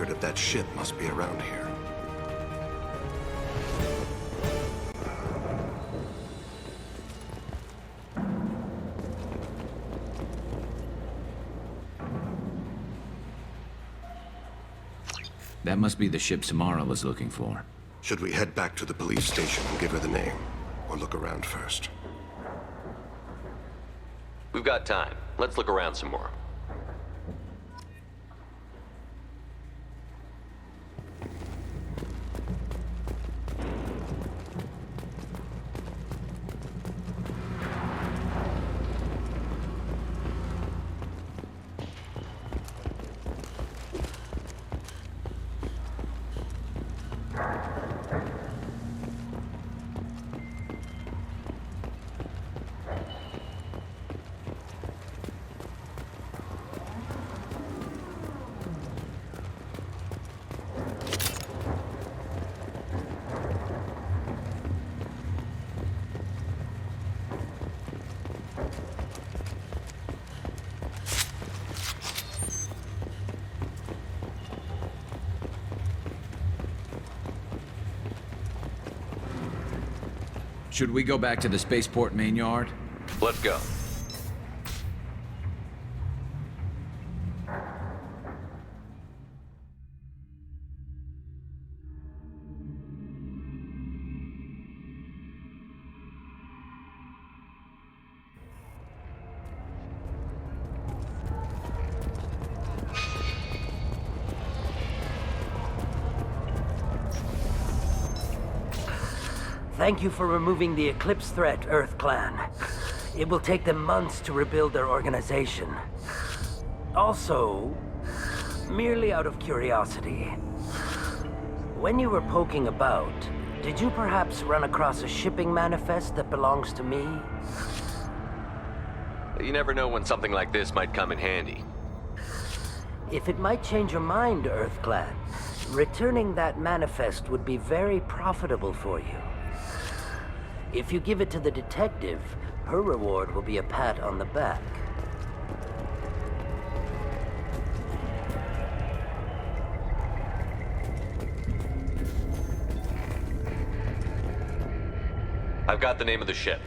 record of that ship must be around here. That must be the ship Samara was looking for. Should we head back to the police station and give her the name? Or look around first? We've got time. Let's look around some more. Should we go back to the spaceport main yard? Let's go. Thank you for removing the Eclipse threat, Earth Clan. It will take them months to rebuild their organization. Also, merely out of curiosity, when you were poking about, did you perhaps run across a shipping manifest that belongs to me? You never know when something like this might come in handy. If it might change your mind, Earth Clan, returning that manifest would be very profitable for you. If you give it to the detective, her reward will be a pat on the back. I've got the name of the ship.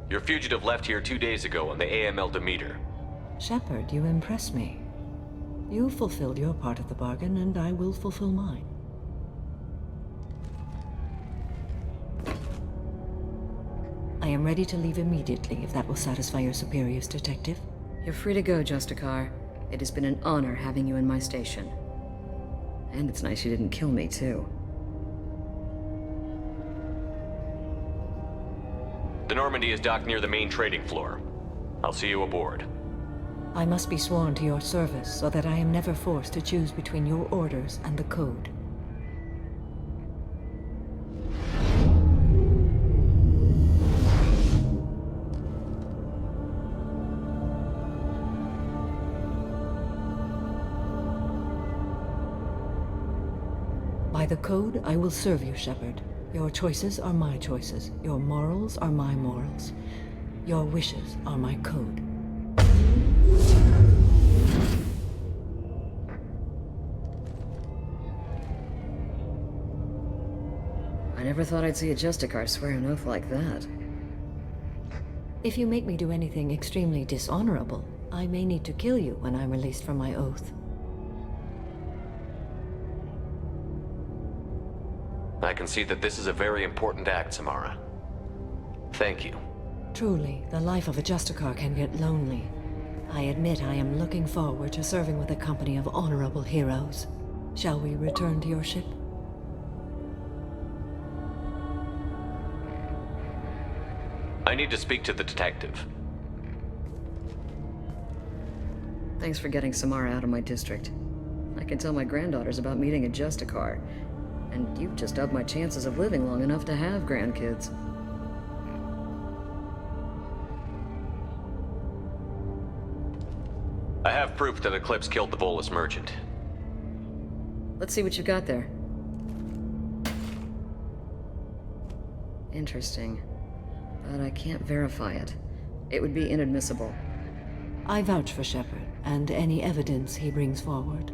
Your fugitive left here 2 days ago on the AML Demeter. Shepard, you impress me. You fulfilled your part of the bargain, and I will fulfill mine. I am ready to leave immediately, if that will satisfy your superiors, Detective. You're free to go, Justicar. It has been an honor having you in my station. And it's nice you didn't kill me, too. The Normandy is docked near the main trading floor. I'll see you aboard. I must be sworn to your service so that I am never forced to choose between your orders and the Code. By the Code, I will serve you, Shepard. Your choices are my choices. Your morals are my morals. Your wishes are my code. I never thought I'd see a Justicar swear an oath like that. If you make me do anything extremely dishonorable, I may need to kill you when I'm released from my oath. I can see that this is a very important act, Samara. Thank you. Truly, the life of a Justicar can get lonely. I admit I am looking forward to serving with a company of honorable heroes. Shall we return to your ship? I need to speak to the detective. Thanks for getting Samara out of my district. I can tell my granddaughters about meeting a Justicar. And you've just upped my chances of living long enough to have grandkids. I have proof that Eclipse killed the Volus merchant. Let's see what you got there. Interesting. But I can't verify it. It would be inadmissible. I vouch for Shepard, and any evidence he brings forward.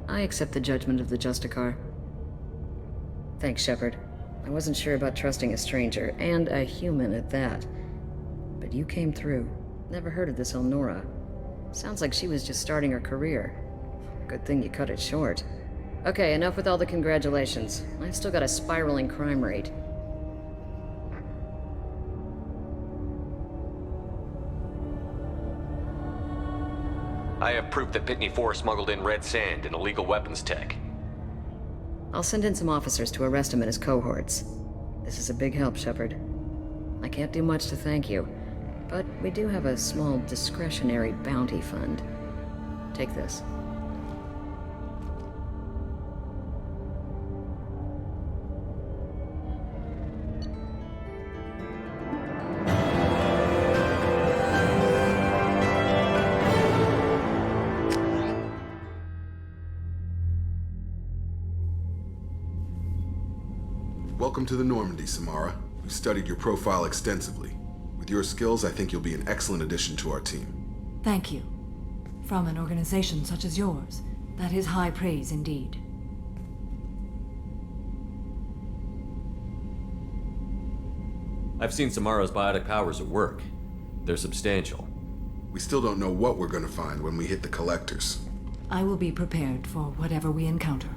I accept the judgment of the Justicar. Thanks, Shepard. I wasn't sure about trusting a stranger, and a human at that. But you came through. Never heard of this Elnora. Sounds like she was just starting her career. Good thing you cut it short. Okay, enough with all the congratulations. I've still got a spiraling crime rate. I have proof that Pitney 4 smuggled in red sand and illegal weapons tech. I'll send in some officers to arrest him and his cohorts. This is a big help, Shepard. I can't do much to thank you, but we do have a small discretionary bounty fund. Take this. Welcome to the Normandy, Samara. We've studied your profile extensively. With your skills, I think you'll be an excellent addition to our team. Thank you. From an organization such as yours, that is high praise indeed. I've seen Samara's biotic powers at work. They're substantial. We still don't know what we're gonna find when we hit the collectors. I will be prepared for whatever we encounter.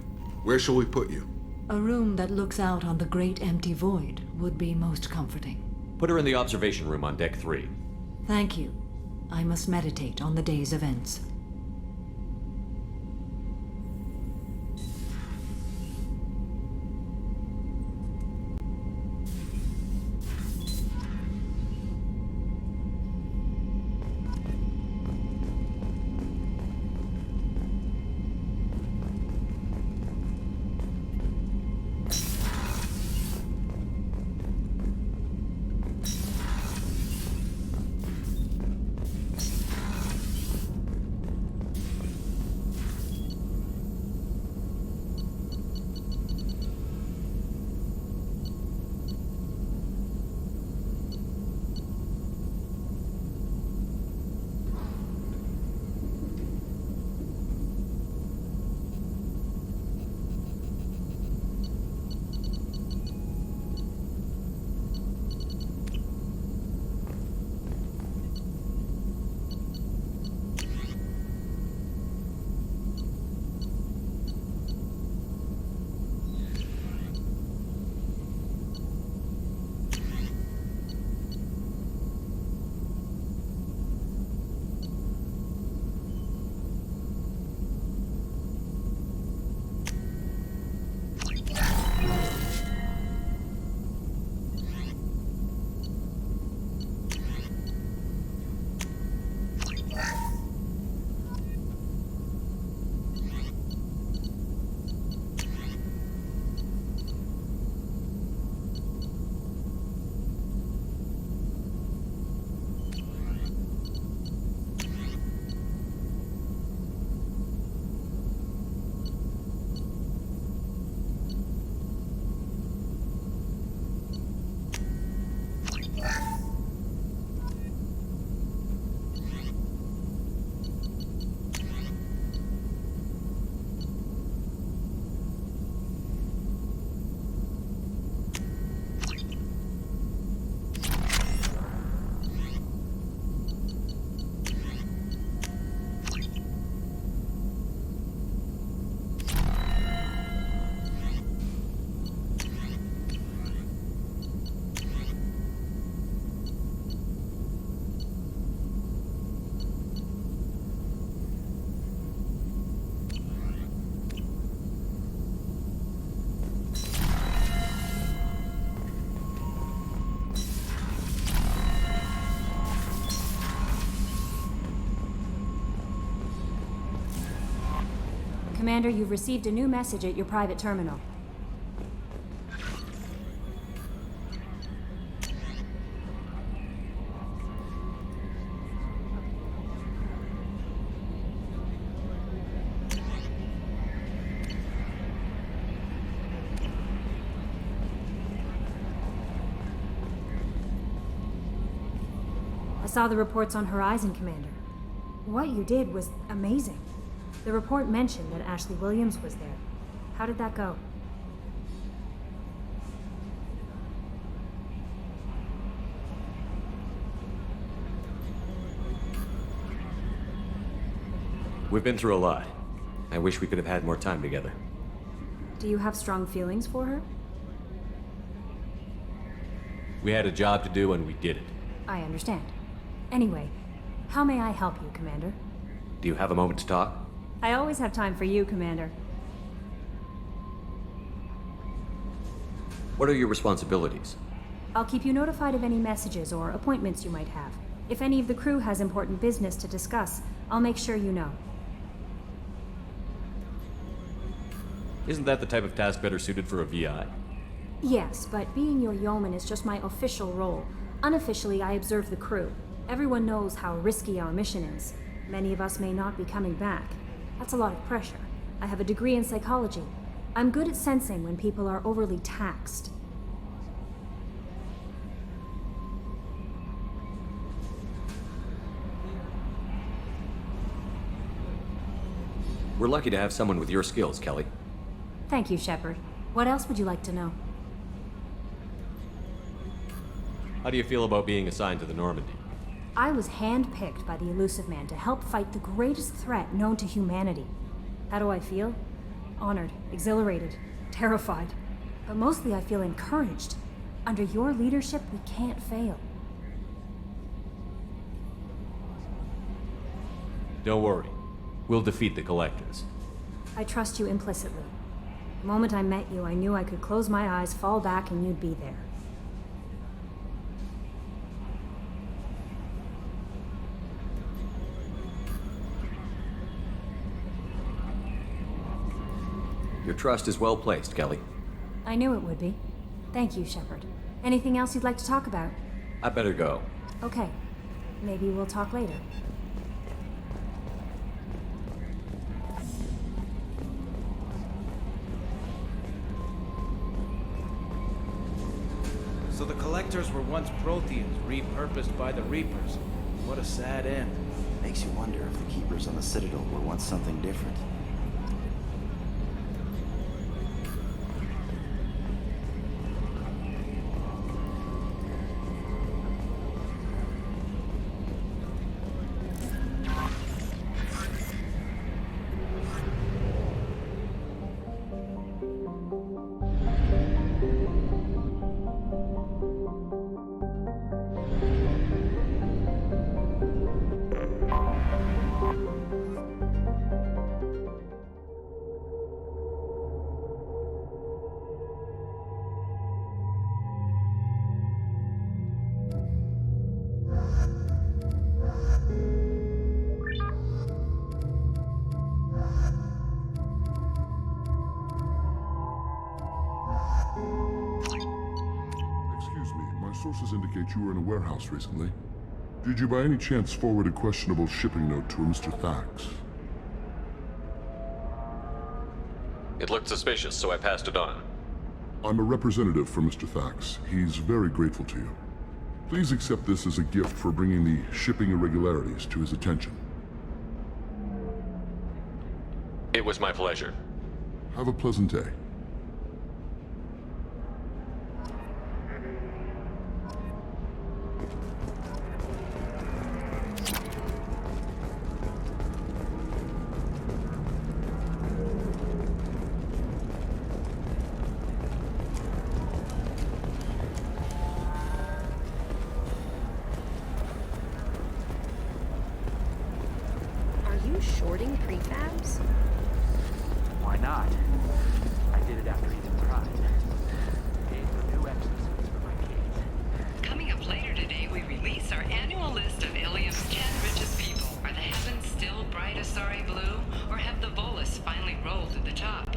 Where shall we put you? A room that looks out on the great empty void would be most comforting. Put her in the observation room on Deck 3. Thank you. I must meditate on the day's events. Commander, you've received a new message at your private terminal. I saw the reports on Horizon, Commander. What you did was amazing. The report mentioned that Ashley Williams was there. How did that go? We've been through a lot. I wish we could have had more time together. Do you have strong feelings for her? We had a job to do and we did it. I understand. Anyway, how may I help you, Commander? Do you have a moment to talk? I always have time for you, Commander. What are your responsibilities? I'll keep you notified of any messages or appointments you might have. If any of the crew has important business to discuss, I'll make sure you know. Isn't that the type of task better suited for a VI? Yes, but being your yeoman is just my official role. Unofficially, I observe the crew. Everyone knows how risky our mission is. Many of us may not be coming back. That's a lot of pressure. I have a degree in psychology. I'm good at sensing when people are overly taxed. We're lucky to have someone with your skills, Kelly. Thank you, Shepard. What else would you like to know? How do you feel about being assigned to the Normandy? I was handpicked by the Elusive Man to help fight the greatest threat known to humanity. How do I feel? Honored, exhilarated, terrified. But mostly I feel encouraged. Under your leadership, we can't fail. Don't worry. We'll defeat the Collectors. I trust you implicitly. The moment I met you, I knew I could close my eyes, fall back, and you'd be there. Your trust is well placed, Kelly. I knew it would be. Thank you, Shepard. Anything else you'd like to talk about? I better go. Okay. Maybe we'll talk later. So the Collectors were once Protheans, repurposed by the Reapers. What a sad end. Makes you wonder if the Keepers on the Citadel were once something different. Sources indicate you were in a warehouse recently. Did you by any chance forward a questionable shipping note to a Mr. Thax? It looked suspicious, so I passed it on. I'm a representative for Mr. Thax. He's very grateful to you. Please accept this as a gift for bringing the shipping irregularities to his attention. It was my pleasure. Have a pleasant day. Shorting prefabs? Why not? I did it after Eden Prime. Gave her new exosuits for my kids. Coming up later today, we release our annual list of Ilium's 10 richest people. Are the heavens still bright Asari blue, or have the Volus finally rolled to the top?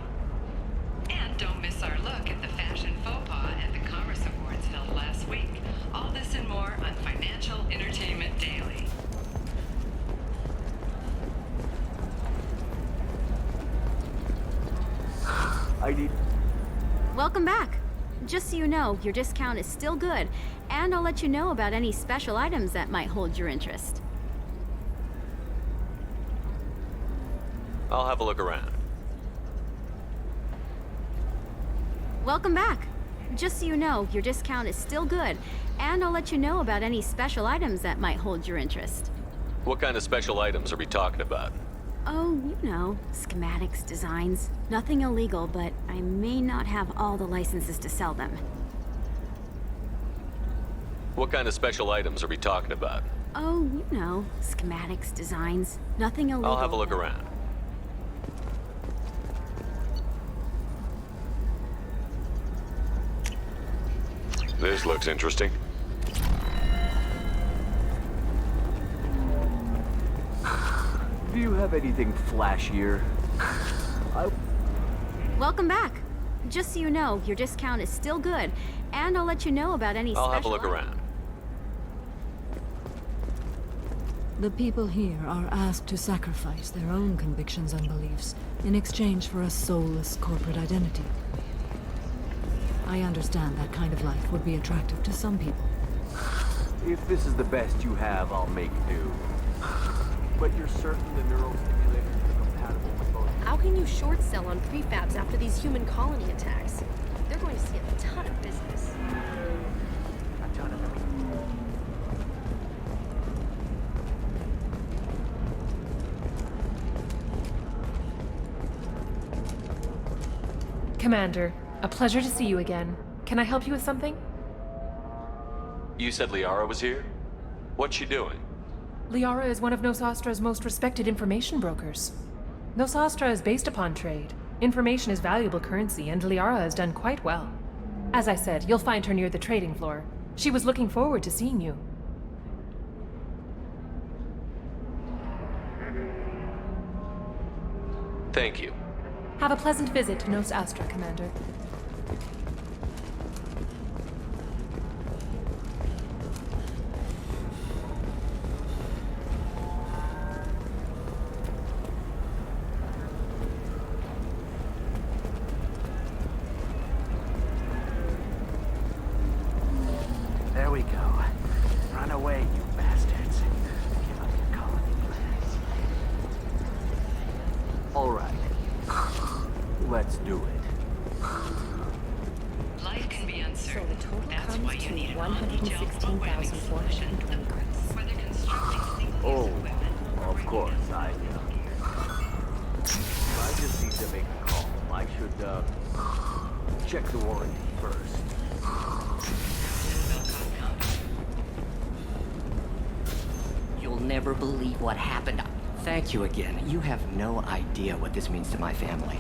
And don't miss our look at the fashion faux pas at the Commerce Awards held last week. All this and more on Financial Entertainment Daily. Welcome back. Just so you know, your discount is still good, and I'll let you know about any special items that might hold your interest. I'll have a look around. Welcome back. Just so you know, your discount is still good, and I'll let you know about any special items that might hold your interest. What kind of special items are we talking about? Oh, you know, schematics, designs. Nothing illegal, but I may not have all the licenses to sell them. What kind of special items are we talking about? Oh, you know, schematics, designs. Nothing illegal. I'll have a look around. This looks interesting. Do you have anything flashier? Welcome back. Just so you know, your discount is still good, and I'll let you know about any I'll special have a look items. around. The people here are asked to sacrifice their own convictions and beliefs in exchange for a soulless corporate identity. I understand that kind of life would be attractive to some people. If this is the best you have, I'll make do. But you're certain the neural stimulators are compatible with both? How can you short sell on prefabs after these human colony attacks? They're going to see a ton of business. A ton of them. Commander, a pleasure to see you again. Can I help you with something? You said Liara was here? What's she doing? Liara is one of Nosastra's most respected information brokers. Nosastra is based upon trade. Information is valuable currency, and Liara has done quite well. As I said, you'll find her near the trading floor. She was looking forward to seeing you. Thank you. Have a pleasant visit to Nos Astra, Commander. There we go. Run away, you bastards. Give up your colony plans. All right. Let's do it. Life can be uncertain. So the total That's comes why you to need an 116,420. whether constructing Oh, of course, I just need to make a call. I should, check the warranty first. You'll never believe what happened. Thank you again. You have no idea what this means to my family.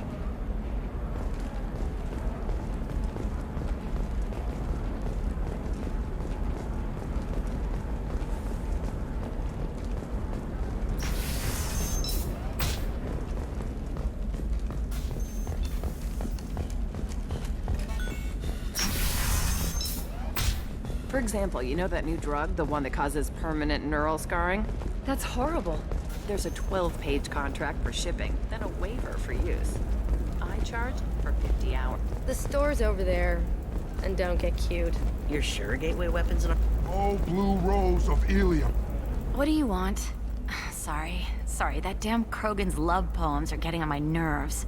For example, you know that new drug, the one that causes permanent neural scarring? That's horrible. There's a 12-page contract for shipping, then a waiver for use. I charge for 50 hours. The store's over there. And don't get cute. You're sure gateway weapons and... Oh, blue rose of Ilium. What do you want? Sorry, that damn Krogan's love poems are getting on my nerves.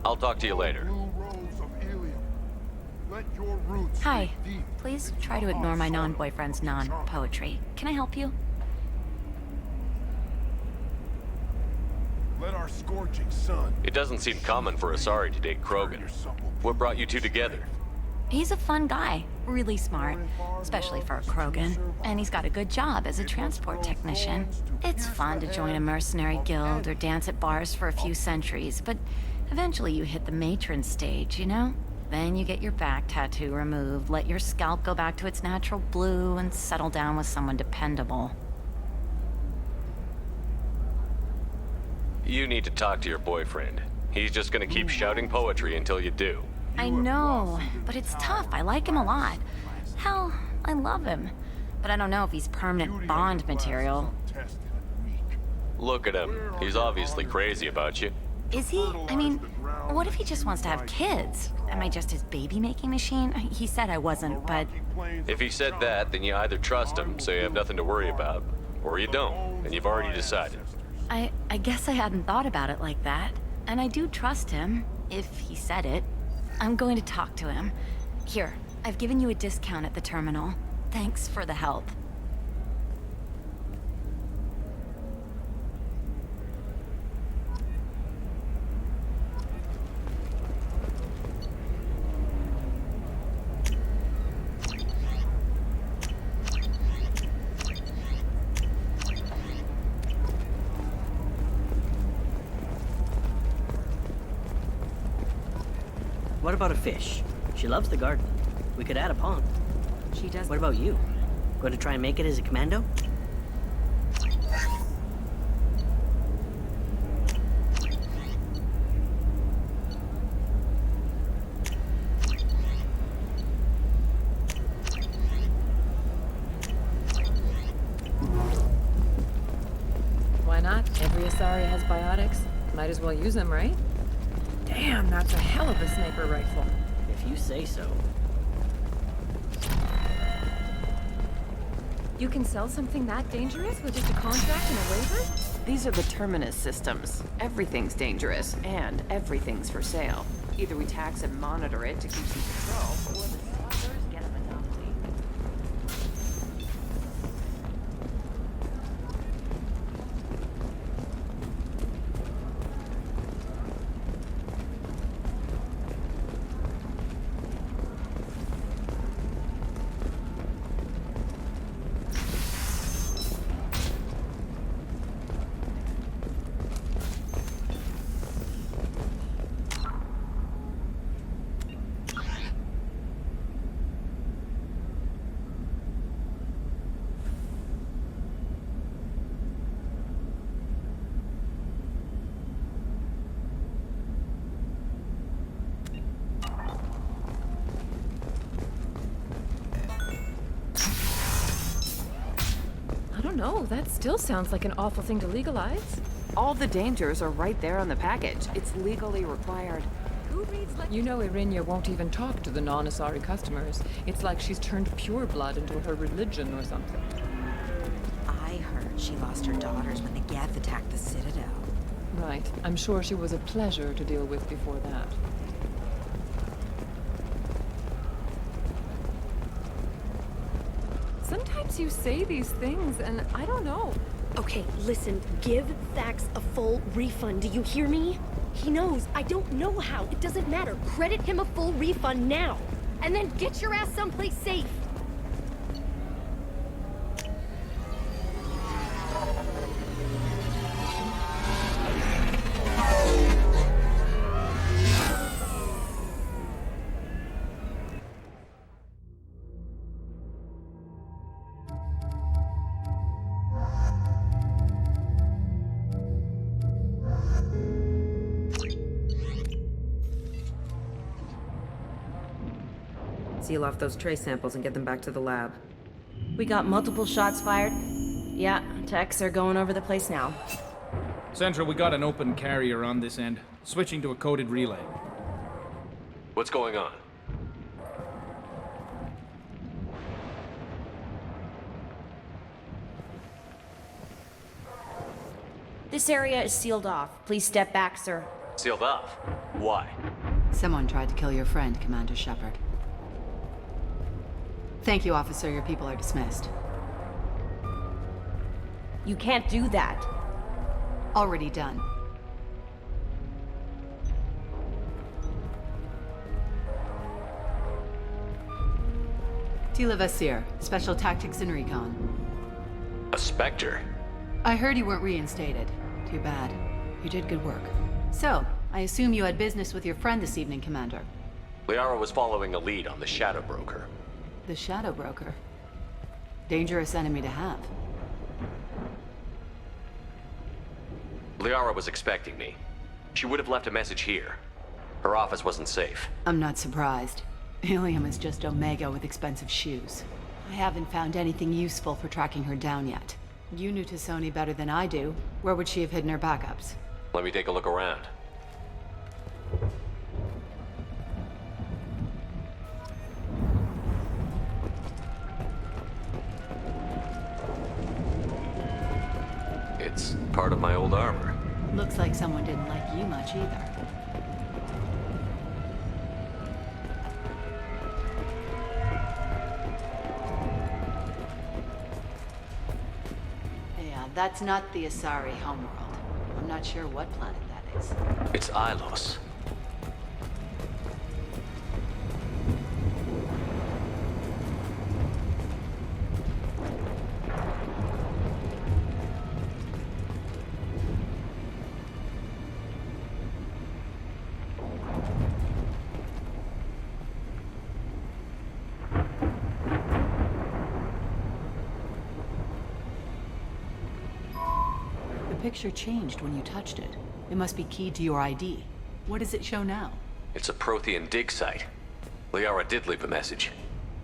I'll talk to you later. Blue rose of Ilium. Let your roots Hi. reach deep. Please try to ignore my non-boyfriend's non-poetry. Can I help you? Let our scorching sun. It doesn't seem common for Asari to date Krogan. What brought you two together? He's a fun guy. Really smart. Especially for a Krogan. And he's got a good job as a transport technician. It's fun to join a mercenary guild or dance at bars for a few centuries, but eventually you hit the matron stage, you know? Then you get your back tattoo removed, let your scalp go back to its natural blue, and settle down with someone dependable. You need to talk to your boyfriend. He's just gonna keep shouting poetry until you do. I know, but it's tough. I like him a lot. Hell, I love him. But I don't know if he's permanent Bond material. Look at him. He's obviously crazy about you. Is he? I mean, what if he just wants to have kids? Am I just his baby-making machine? He said I wasn't, but... If he said that, then you either trust him, so you have nothing to worry about, Or you don't, and you've already decided. I guess I hadn't thought about it like that. And I do trust him, if he said it. I'm going to talk to him. Here, I've given you a discount at the terminal. Thanks for the help. What about a fish? She loves the garden. We could add a pond. She does. What about you? Going to try and make it as a commando? Why not? Every Asaria has biotics. Might as well use them, right? Damn, that's a hell of a sniper rifle. If you say so. You can sell something that dangerous with just a contract and a waiver? These are the Terminus systems. Everything's dangerous, and everything's for sale. Either we tax and monitor it to keep some control, or the smugglers get a monopoly. No, that still sounds like an awful thing to legalize. All the dangers are right there on the package. It's legally required. Who reads like— You know Irinya won't even talk to the non-Asari customers. It's like she's turned pure blood into her religion or something. I heard she lost her daughters when the Geth attacked the Citadel. Right. I'm sure she was a pleasure to deal with before that. Sometimes you say these things, and I don't know. Okay, listen, give Thax a full refund, do you hear me? He knows, I don't know how, it doesn't matter. Credit him a full refund now, and then get your ass someplace safe. Seal off those trace samples and get them back to the lab. We got multiple shots fired. Yeah, techs are going over the place now. Central, we got an open carrier on this end. Switching to a coded relay. What's going on? This area is sealed off. Please step back, sir. Sealed off? Why? Someone tried to kill your friend, Commander Shepard. Thank you, officer. Your people are dismissed. You can't do that. Already done. Tila Vasir, Special Tactics and Recon. A Spectre? I heard you weren't reinstated. Too bad. You did good work. So, I assume you had business with your friend this evening, Commander. Liara was following a lead on the Shadow Broker. The Shadow Broker. Dangerous enemy to have. Liara was expecting me. She would have left a message here. Her office wasn't safe. I'm not surprised. Ilium is just Omega with expensive shoes. I haven't found anything useful for tracking her down yet. You knew Tassoni better than I do. Where would she have hidden her backups? Let me take a look around. part of my old armor. Looks like someone didn't like you much either. Yeah, that's not the Asari homeworld. I'm not sure what planet that is. It's Ilos. The picture changed when you touched it. It must be keyed to your ID. What does it show now? It's a Prothean dig site. Liara did leave a message.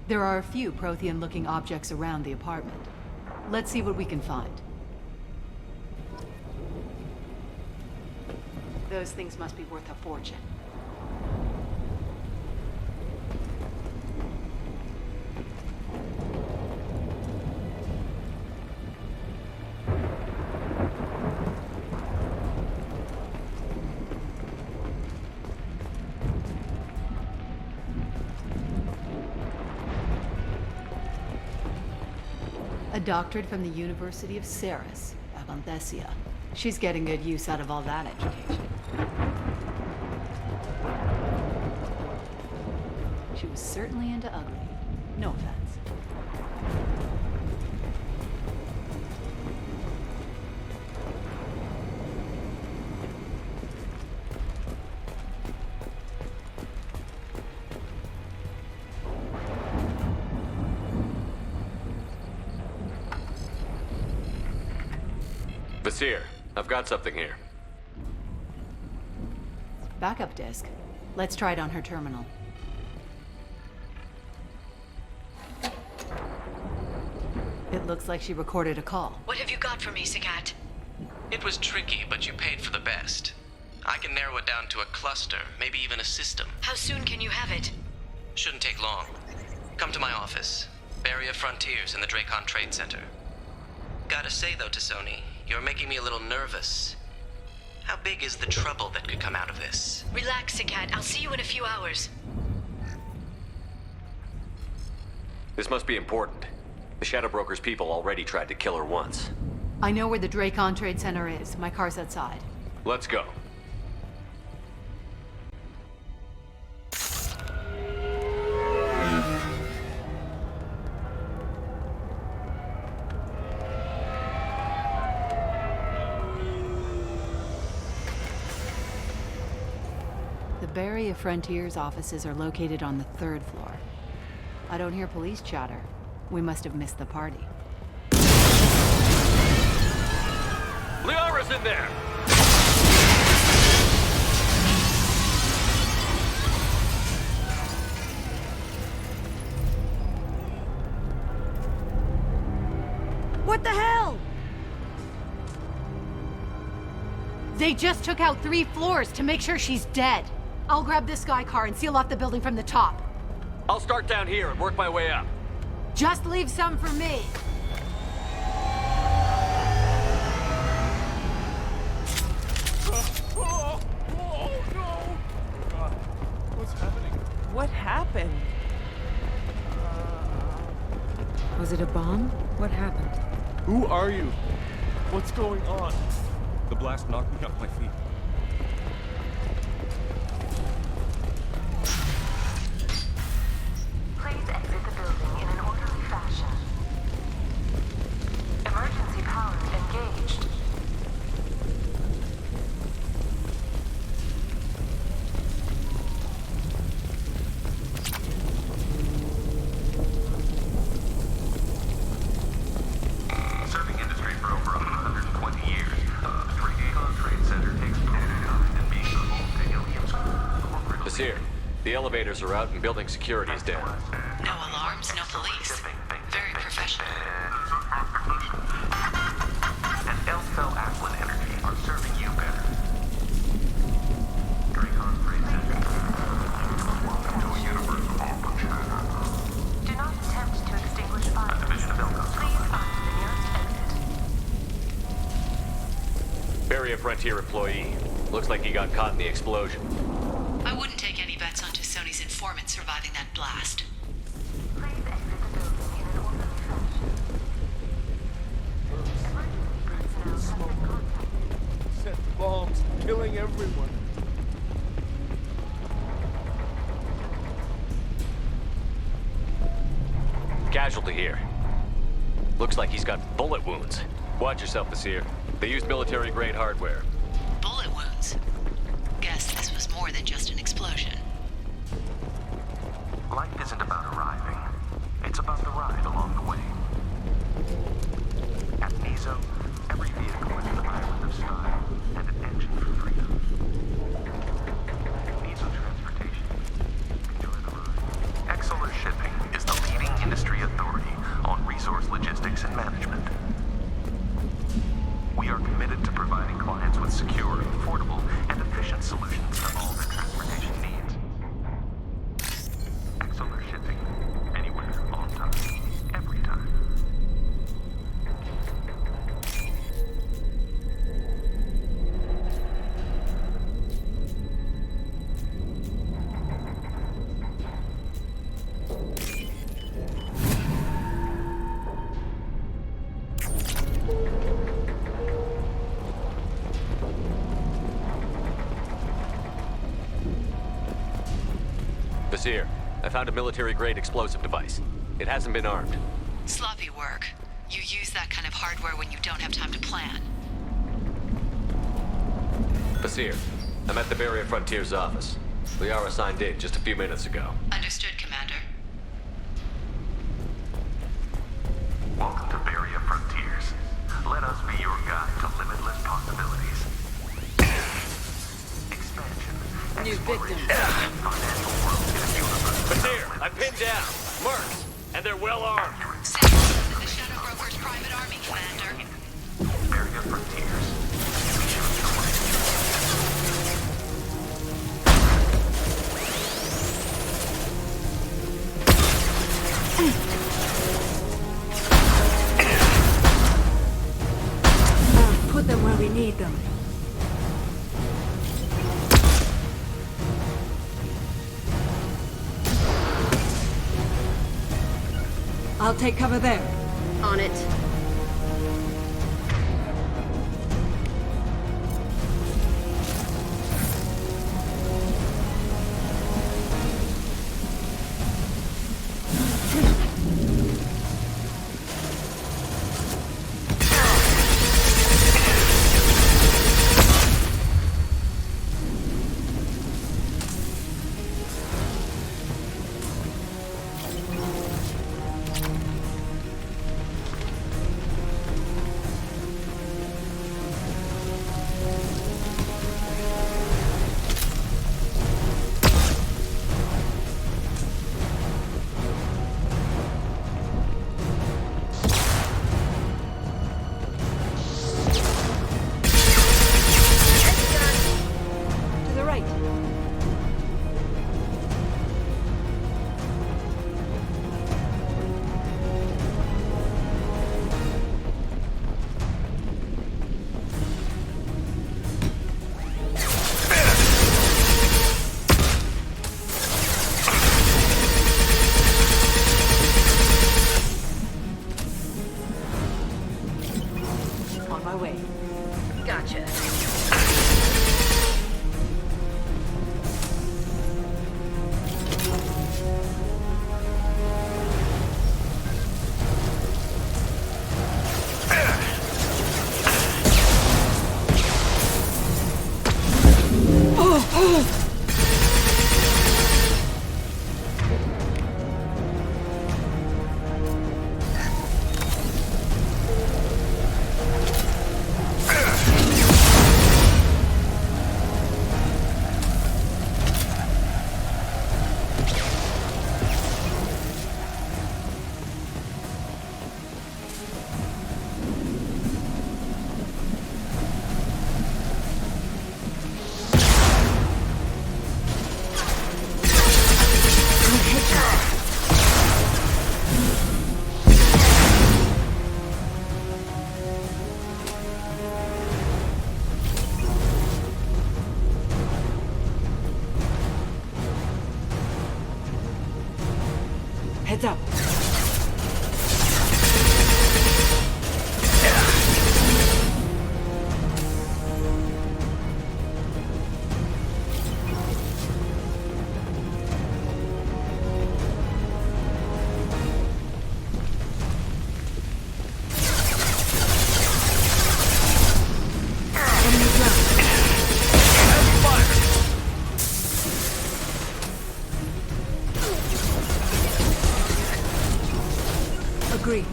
There are a few Prothean-looking objects around the apartment. Let's see what we can find. Those things must be worth a fortune. A doctorate from the University of Ceres, Abanthesia. She's getting good use out of all that education. She was certainly into ugly. No offense. Vasir, I've got something here. Backup disk. Let's try it on her terminal. It looks like she recorded a call. What have you got for me, Sagat? It was tricky, but you paid for the best. I can narrow it down to a cluster, maybe even a system. How soon can you have it? Shouldn't take long. Come to my office. Barrier Frontiers in the Dracon Trade Center. Gotta say though, Tassoni, you're making me a little nervous. How big is the trouble that could come out of this? Relax, Sagat. I'll see you in a few hours. This must be important. The Shadow Broker's people already tried to kill her once. I know where the Dracon Trade Center is. My car's outside. Let's go. The Barrier Frontiers offices are located on the 3rd floor. I don't hear police chatter. We must have missed the party. Liara's in there! What the hell? They just took out 3 floors to make sure she's dead. I'll grab this Sky car and seal off the building from the top. I'll start down here and work my way up. Just leave some for me. Oh no! What's happening? What happened? Was it a bomb? What happened? Who are you? What's going on? The blast knocked me off my feet. Please exit the building in an orderly fashion. Emergency power engaged. Serving industry for over 120 years, the Dracon Trade Center takes pride in being the home to Ilium's corporate. Vasir, the elevators are out and building security is down. No alarms, no police. Very professional. And Elfell Aquan Energy are serving you better. Dracon Trade Center. Welcome to a universe of opportunity. Do not attempt to extinguish fire. A division of Elcos. Please find the nearest exit. Frontier employee. Looks like he got caught in the explosion. I wouldn't take any bets on Tusoni's informant surviving that blast. Smoke. Set bombs, killing everyone. Casualty here. Looks like he's got bullet wounds. Watch yourself, Basir. They used military-grade hardware. Bullet wounds? Guess this was more than just an explosion. Life isn't about arriving. It's about the ride along the way. At Nizo, every vehicle is an island of style and an engine for freedom. Nizo Transportation. Enjoy the ride. Exeler Shipping is the leading industry authority on resource logistics and management. We are committed to providing clients with secure, affordable, and efficient solutions to all their transportation needs. Exeler Shipping. Anywhere, on time, every time. Basir, I found a military-grade explosive device. It hasn't been armed. Sloppy work. You use that kind of hardware when you don't have time to plan. Basir, I'm at the Barrier Frontier's office. Liara signed in just a few minutes ago. Understood, Commander. Welcome to Barrier Frontiers. Let us be your guide to limitless possibilities. Expansion. New victim. Financial world in a universe. Basir, I'm pinned down. Mercs, and they're well armed. Samuels in the Shadow Broker's private army, Commander. Barrier Frontiers. We show you the way. Put them where we need them. I'll take cover there. On it. agree.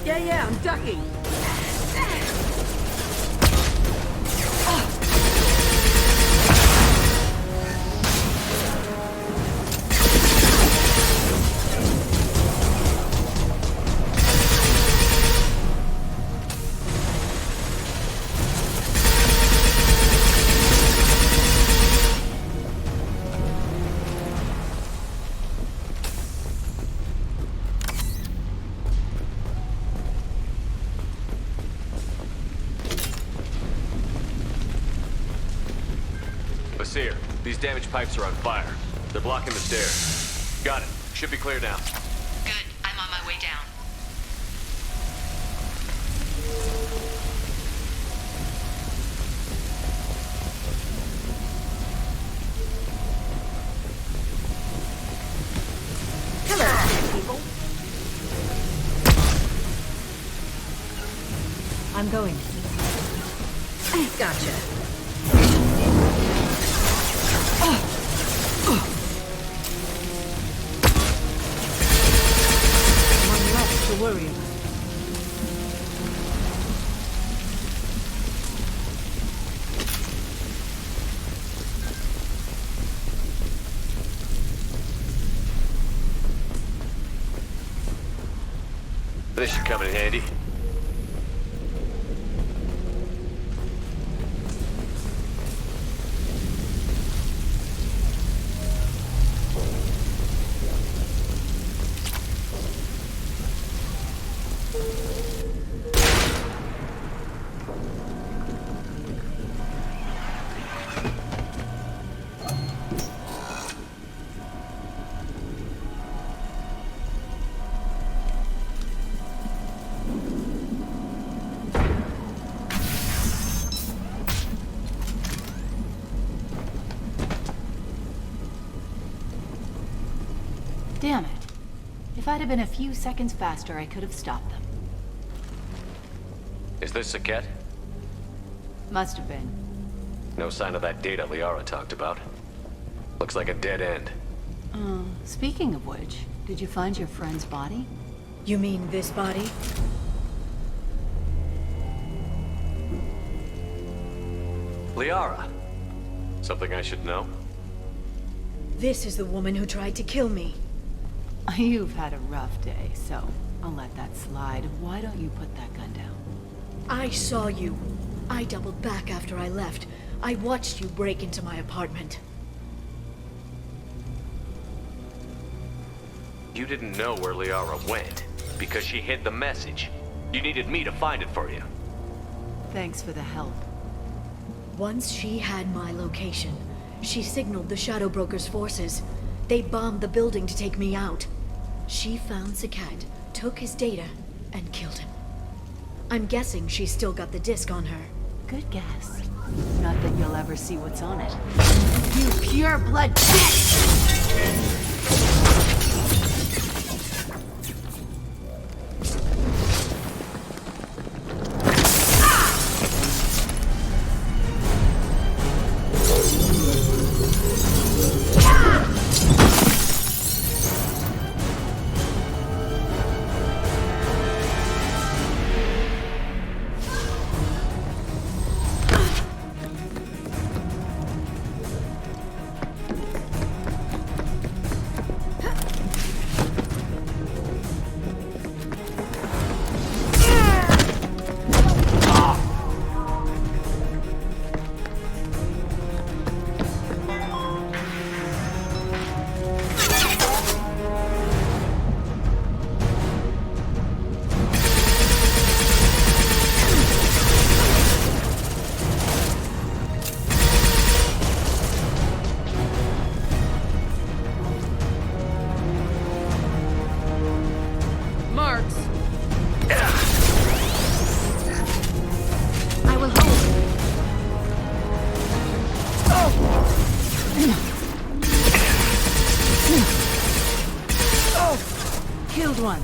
Yeah, I'm ducking. Seer, these damaged pipes are on fire. They're blocking the stairs. Got it. Should be clear now. Good. I'm on my way down. Hello, people. I'm going. Gotcha. One less to worry about. This should come in handy. Damn it. If I'd have been a few seconds faster, I could have stopped them. Is this Saket? Must have been. No sign of that data Liara talked about. Looks like a dead end. Speaking of which, did you find your friend's body? You mean this body? Liara. Something I should know? This is the woman who tried to kill me. You've had a rough day, so I'll let that slide. Why don't you put that gun down? I saw you. I doubled back after I left. I watched you break into my apartment. You didn't know where Liara went, because she hid the message. You needed me to find it for you. Thanks for the help. Once she had my location, she signaled the Shadow Broker's forces. They bombed the building to take me out. She found Saket, took his data, and killed him. I'm guessing she's still got the disc on her. Good guess. Not that you'll ever see what's on it. You pure blood bitch! Killed one.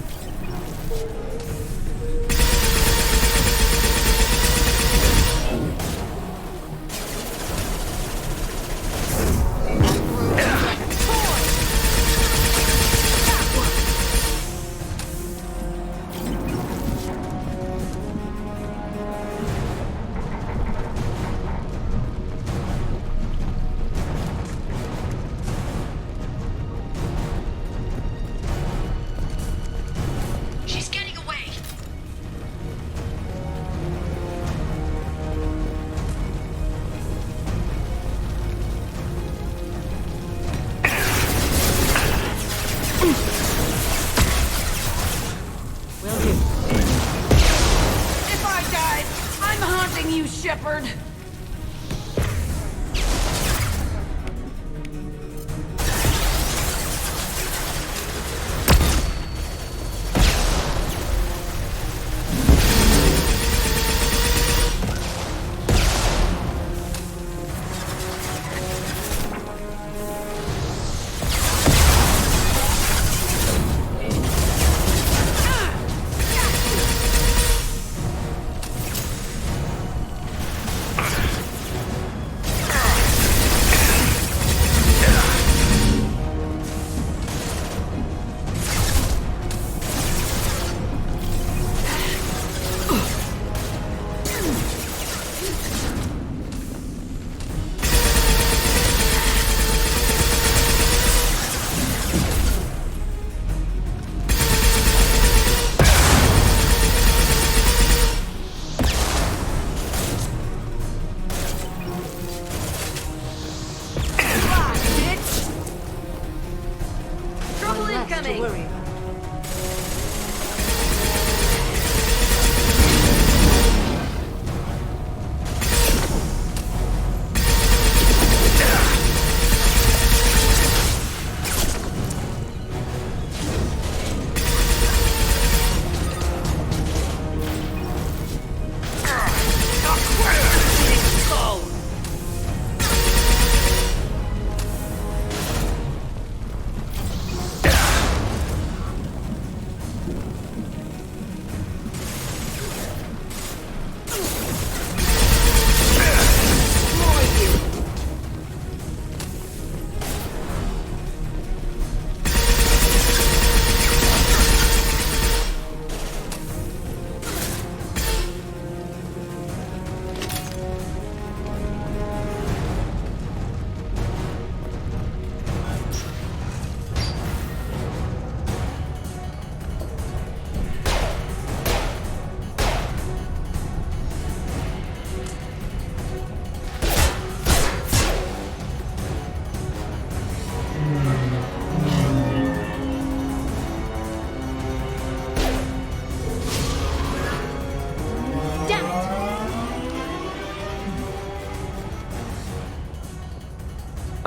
Shepard!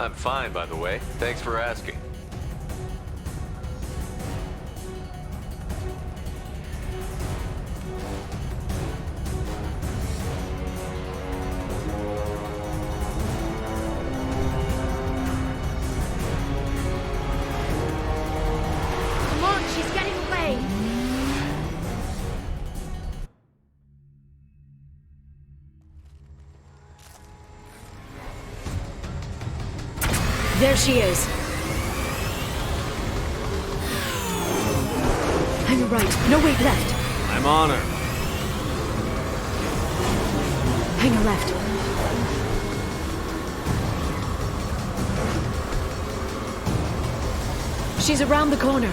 I'm fine, by the way. Thanks for asking. Come on, she's getting away! There she is. Hang her right. No weight left. I'm on her. Hang her left. She's around the corner.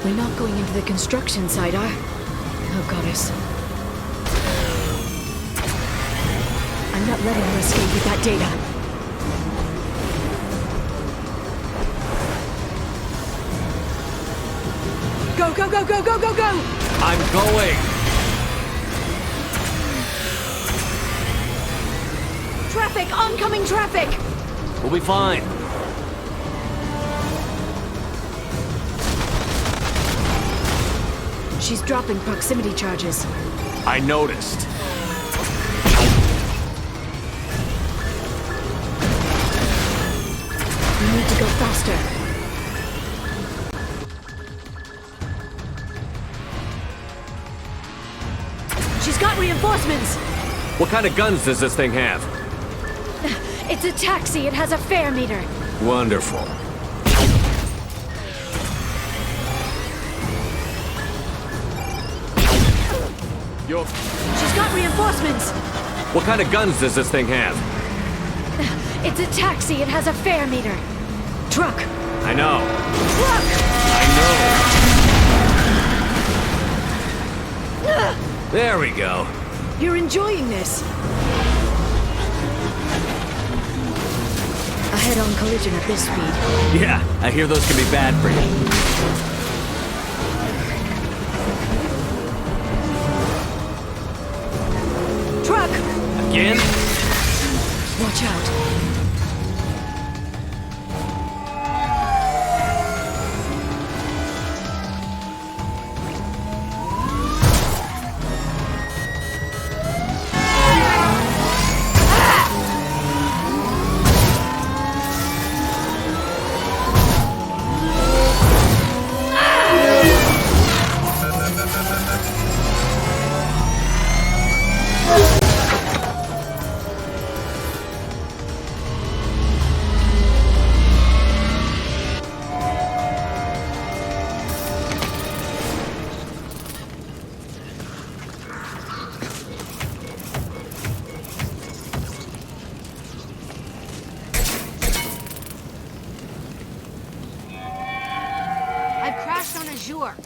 We're not going into the construction site, Oh, goddess. I'm not letting her escape with that data. Go, go, go, go, go, go, go! I'm going! Traffic! Oncoming traffic! We'll be fine. She's dropping proximity charges. I noticed. We need to go faster. She's got reinforcements! What kind of guns does this thing have? It's a taxi. It has a fare meter. Wonderful. Yo. She's got reinforcements! What kind of guns does this thing have? It's a taxi. It has a fare meter. Truck. I know. Truck! I know. There we go. You're enjoying this. A head-on collision at this speed. Yeah, I hear those can be bad for you. Truck! Again?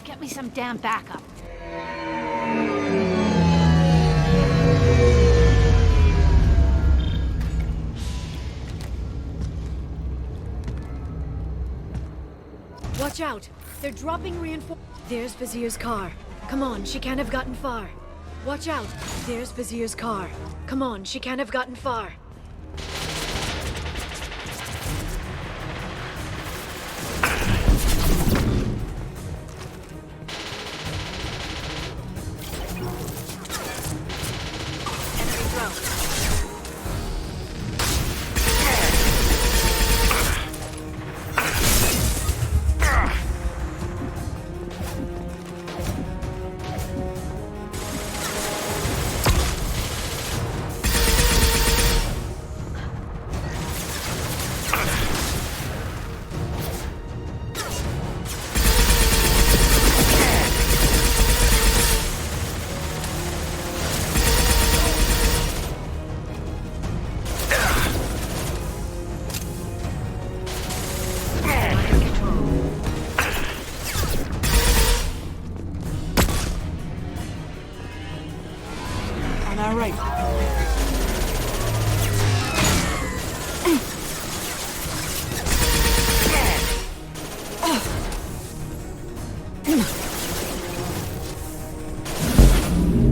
Get me some damn backup. Watch out! They're dropping reinforcements. There's Vizier's car. Come on, she can't have gotten far. Watch out! There's Vizier's car. Come on, she can't have gotten far. Enemy drone. On our right.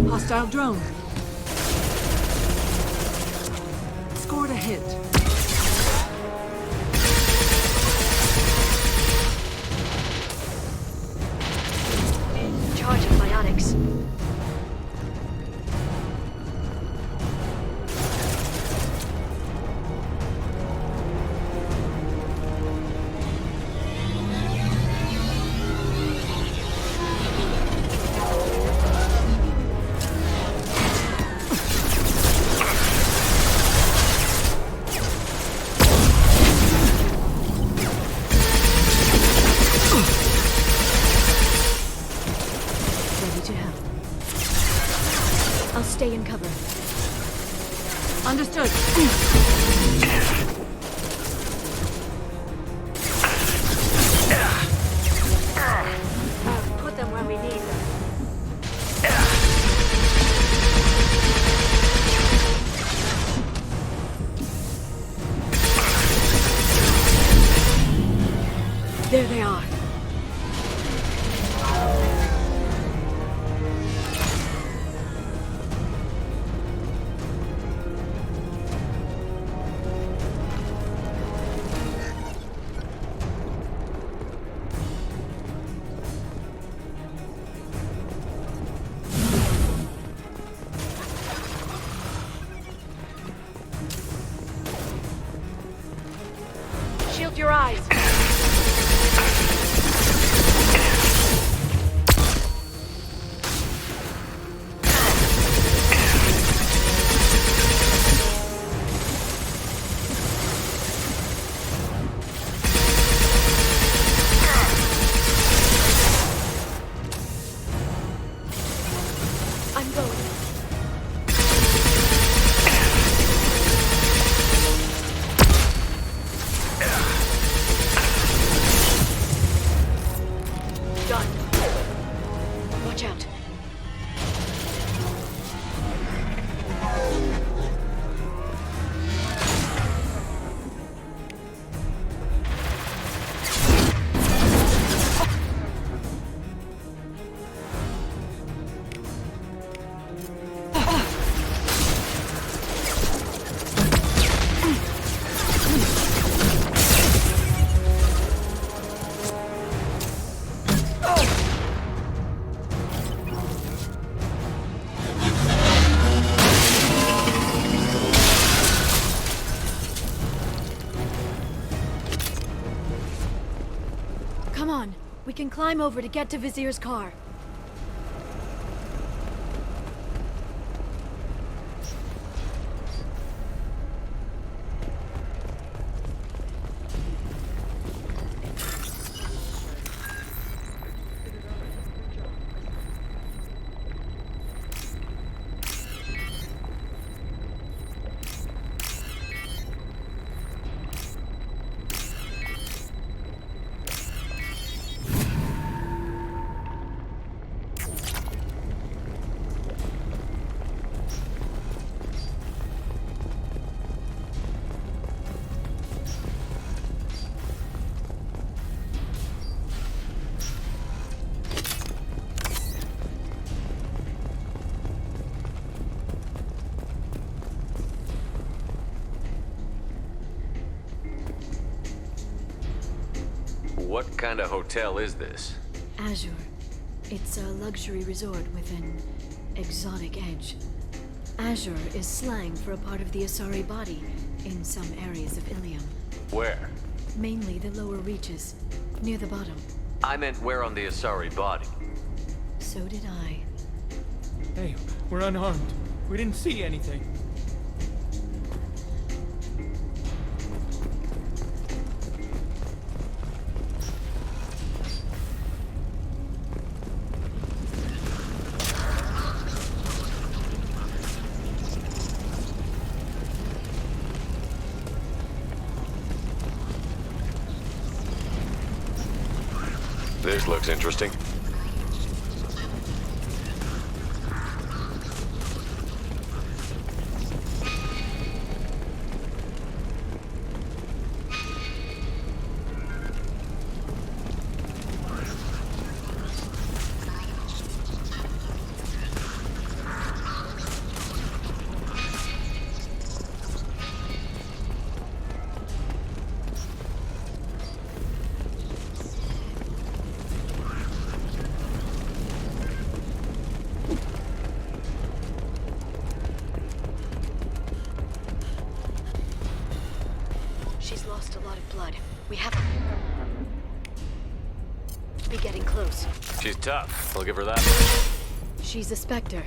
Hostile drone. Scored a hit. Charging biotics. I'll stay in cover. Understood. Put them where we need them. There they are. Shield your eyes. I'm going. Done. Watch out. Come on. We can climb over to get to Vizier's car. What kind of hotel is this? Azure. It's a luxury resort with an exotic edge. Azure is slang for a part of the Asari body in some areas of Ilium. Where? Mainly the lower reaches, near the bottom. I meant where on the Asari body. So did I. Hey, we're unarmed. We didn't see anything. This looks interesting. She's lost a lot of blood. We have to be getting close. She's tough. I'll give her that. She's a Spectre.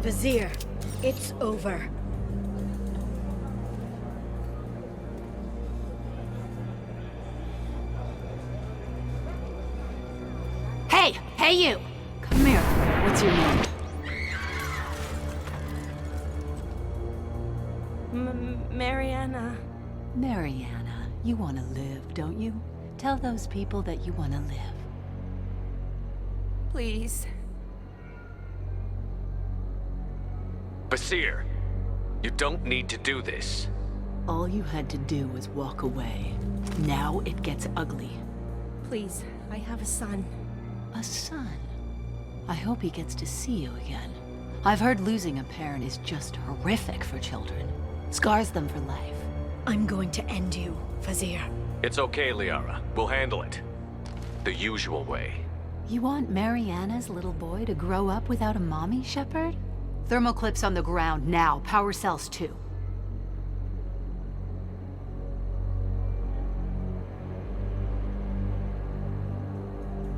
Vizier, it's over. Hey you! Come here. What's your name? Mariana. Mariana, you want to live, don't you? Tell those people that you want to live. Please. Basir, you don't need to do this. All you had to do was walk away. Now it gets ugly. Please, I have a son. A son? I hope he gets to see you again. I've heard losing a parent is just horrific for children. Scars them for life. I'm going to end you, Vizier. It's okay, Liara. We'll handle it. The usual way. You want Mariana's little boy to grow up without a mommy, Shepard? Thermal clips on the ground now. Power cells too.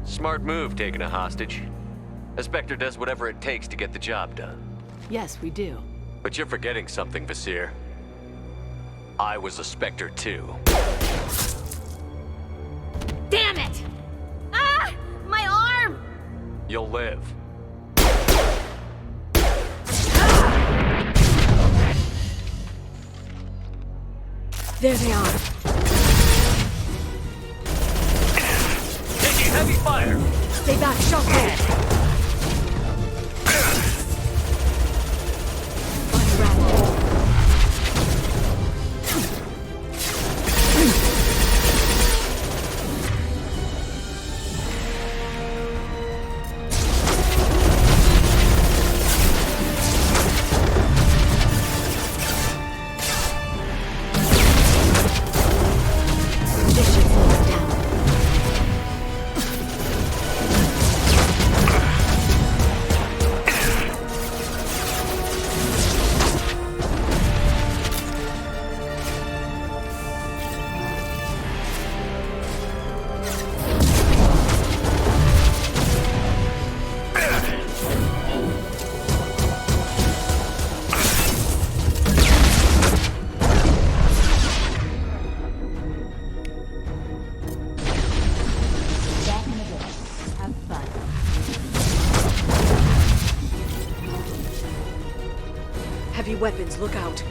Smart move, taking a hostage. A Spectre does whatever it takes to get the job done. Yes, we do. But you're forgetting something, Basir. I was a Spectre too. Damn it! Ah! My arm! You'll live. There they are. Taking heavy fire! Stay back, shockwave! Heavy weapons, look out.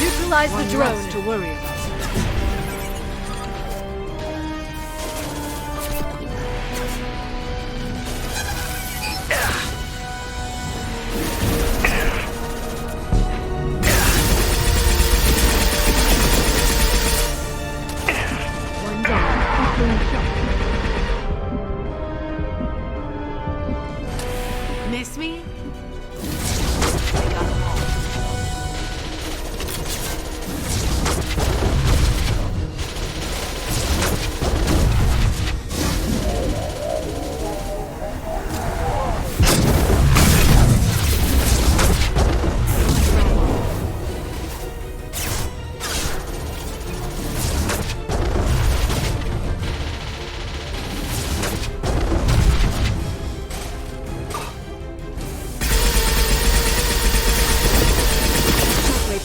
Neutralize the drone. To worry about. Miss me?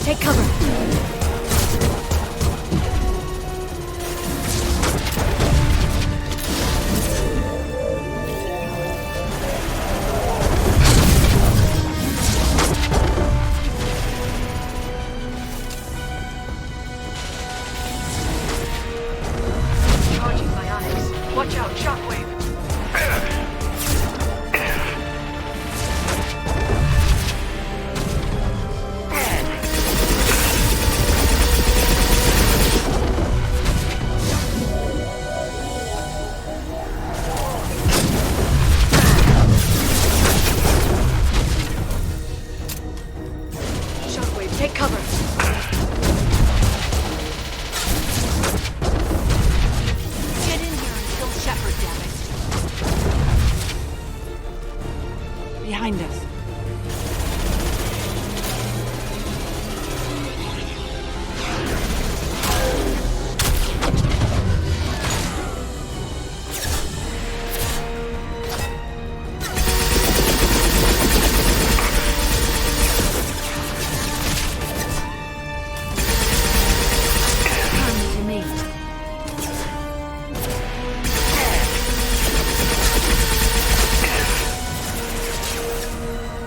Take cover. Charging bionics. Watch out, shockwave. Take cover. Get in here and kill Shepard, damn it. Behind us.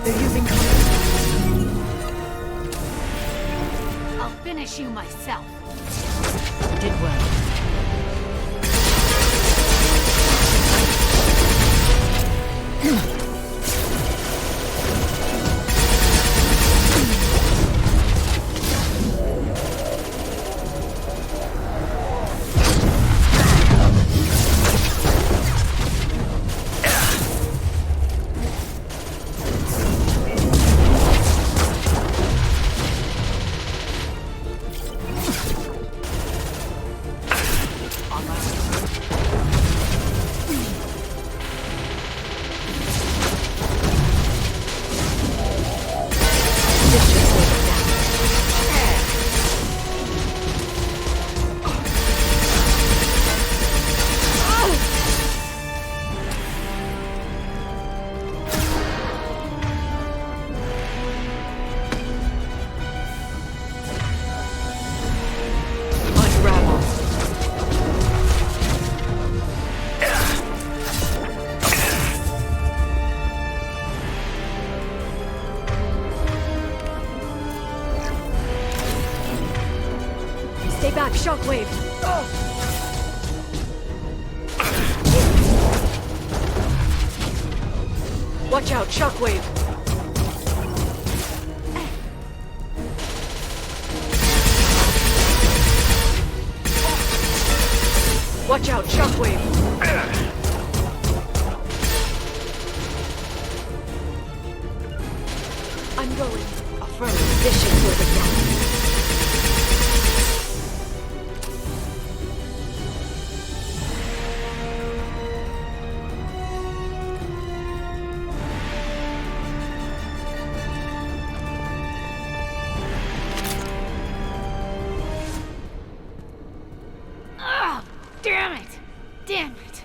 They're using cover. I'll finish you myself. Did well. Stay back, shockwave. Watch out, shockwave. Watch out, shockwave. I'm going. Affirmative. Position for the ground. Damn it! Damn it!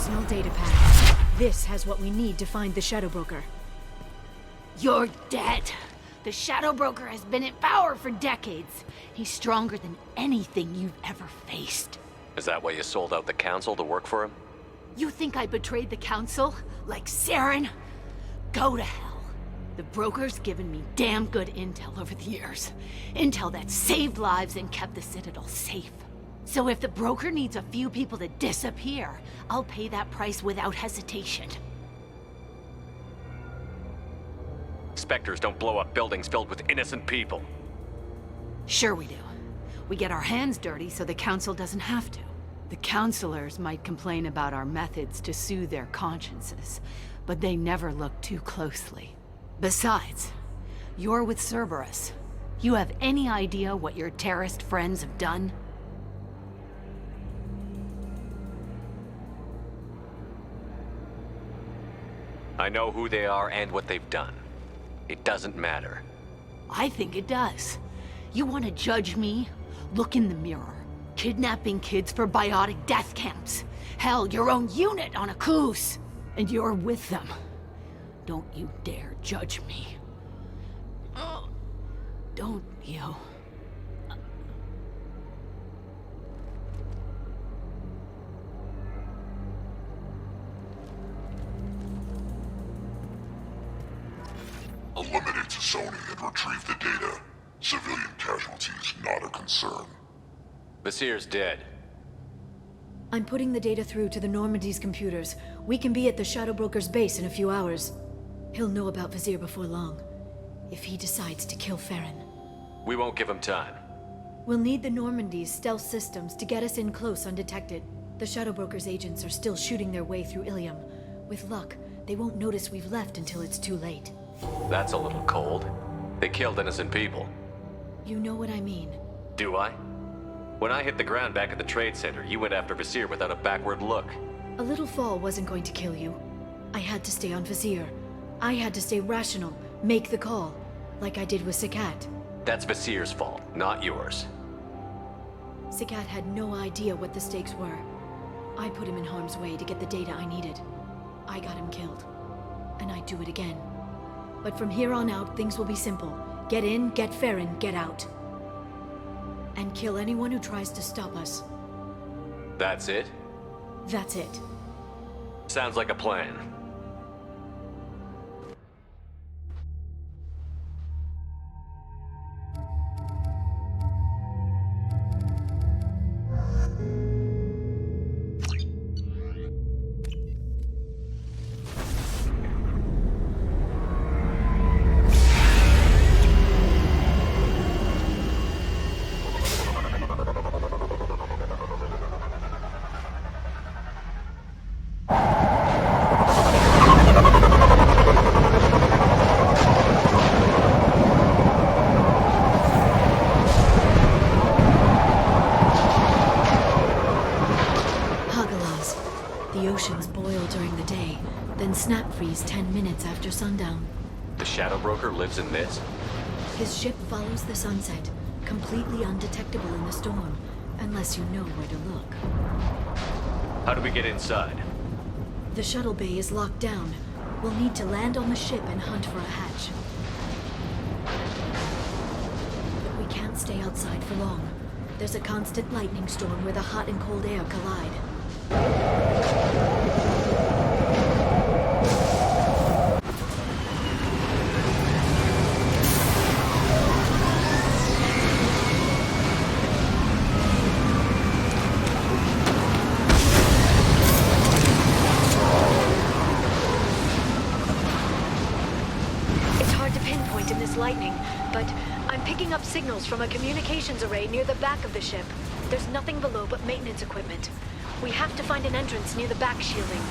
Personal data pad. This has what we need to find the Shadow Broker. You're dead. The Shadow Broker has been in power for decades. He's stronger than anything you've ever faced. Is that why you sold out the Council to work for him? You think I betrayed the Council? Like Saren? Go to hell. The Broker's given me damn good intel over the years. Intel that saved lives and kept the Citadel safe. So if the Broker needs a few people to disappear, I'll pay that price without hesitation. Spectres don't blow up buildings filled with innocent people. Sure we do. We get our hands dirty so the Council doesn't have to. The Councilors might complain about our methods to soothe their consciences, but they never look too closely. Besides, you're with Cerberus. You have any idea what your terrorist friends have done? I know who they are and what they've done. It doesn't matter. I think it does. You want to judge me? Look in the mirror. Kidnapping kids for biotic death camps. Hell, your own unit on a cruise. And you're with them. Don't you dare judge me. Oh, don't you? Eliminate Sony and retrieve the data. Civilian casualties not a concern. Vasir's dead. I'm putting the data through to the Normandy's computers. We can be at the Shadow Broker's base in a few hours. He'll know about Vasir before long. If he decides to kill Farron. We won't give him time. We'll need the Normandy's stealth systems to get us in close undetected. The Shadow Broker's agents are still shooting their way through Ilium. With luck, they won't notice we've left until it's too late. That's a little cold. They killed innocent people. You know what I mean. Do I? When I hit the ground back at the trade center, you went after Vasir without a backward look. A little fall wasn't going to kill you. I had to stay on Vasir. I had to stay rational, make the call, like I did with Sakat. That's Vasir's fault, not yours. Sakat had no idea what the stakes were. I put him in harm's way to get the data I needed. I got him killed. And I'd do it again. But from here on out, things will be simple. Get in, get Farron, get out. And kill anyone who tries to stop us. That's it? That's it. Sounds like a plan. Snap freeze 10 minutes after sundown. The Shadow Broker lives in this? His ship follows the sunset, completely undetectable in the storm, unless you know where to look. How do we get inside? The shuttle bay is locked down. We'll need to land on the ship and hunt for a hatch. But we can't stay outside for long. There's a constant lightning storm where the hot and cold air collide. Lightning, but I'm picking up signals from a communications array near the back of the ship. There's nothing below but maintenance equipment. We have to find an entrance near the back shielding.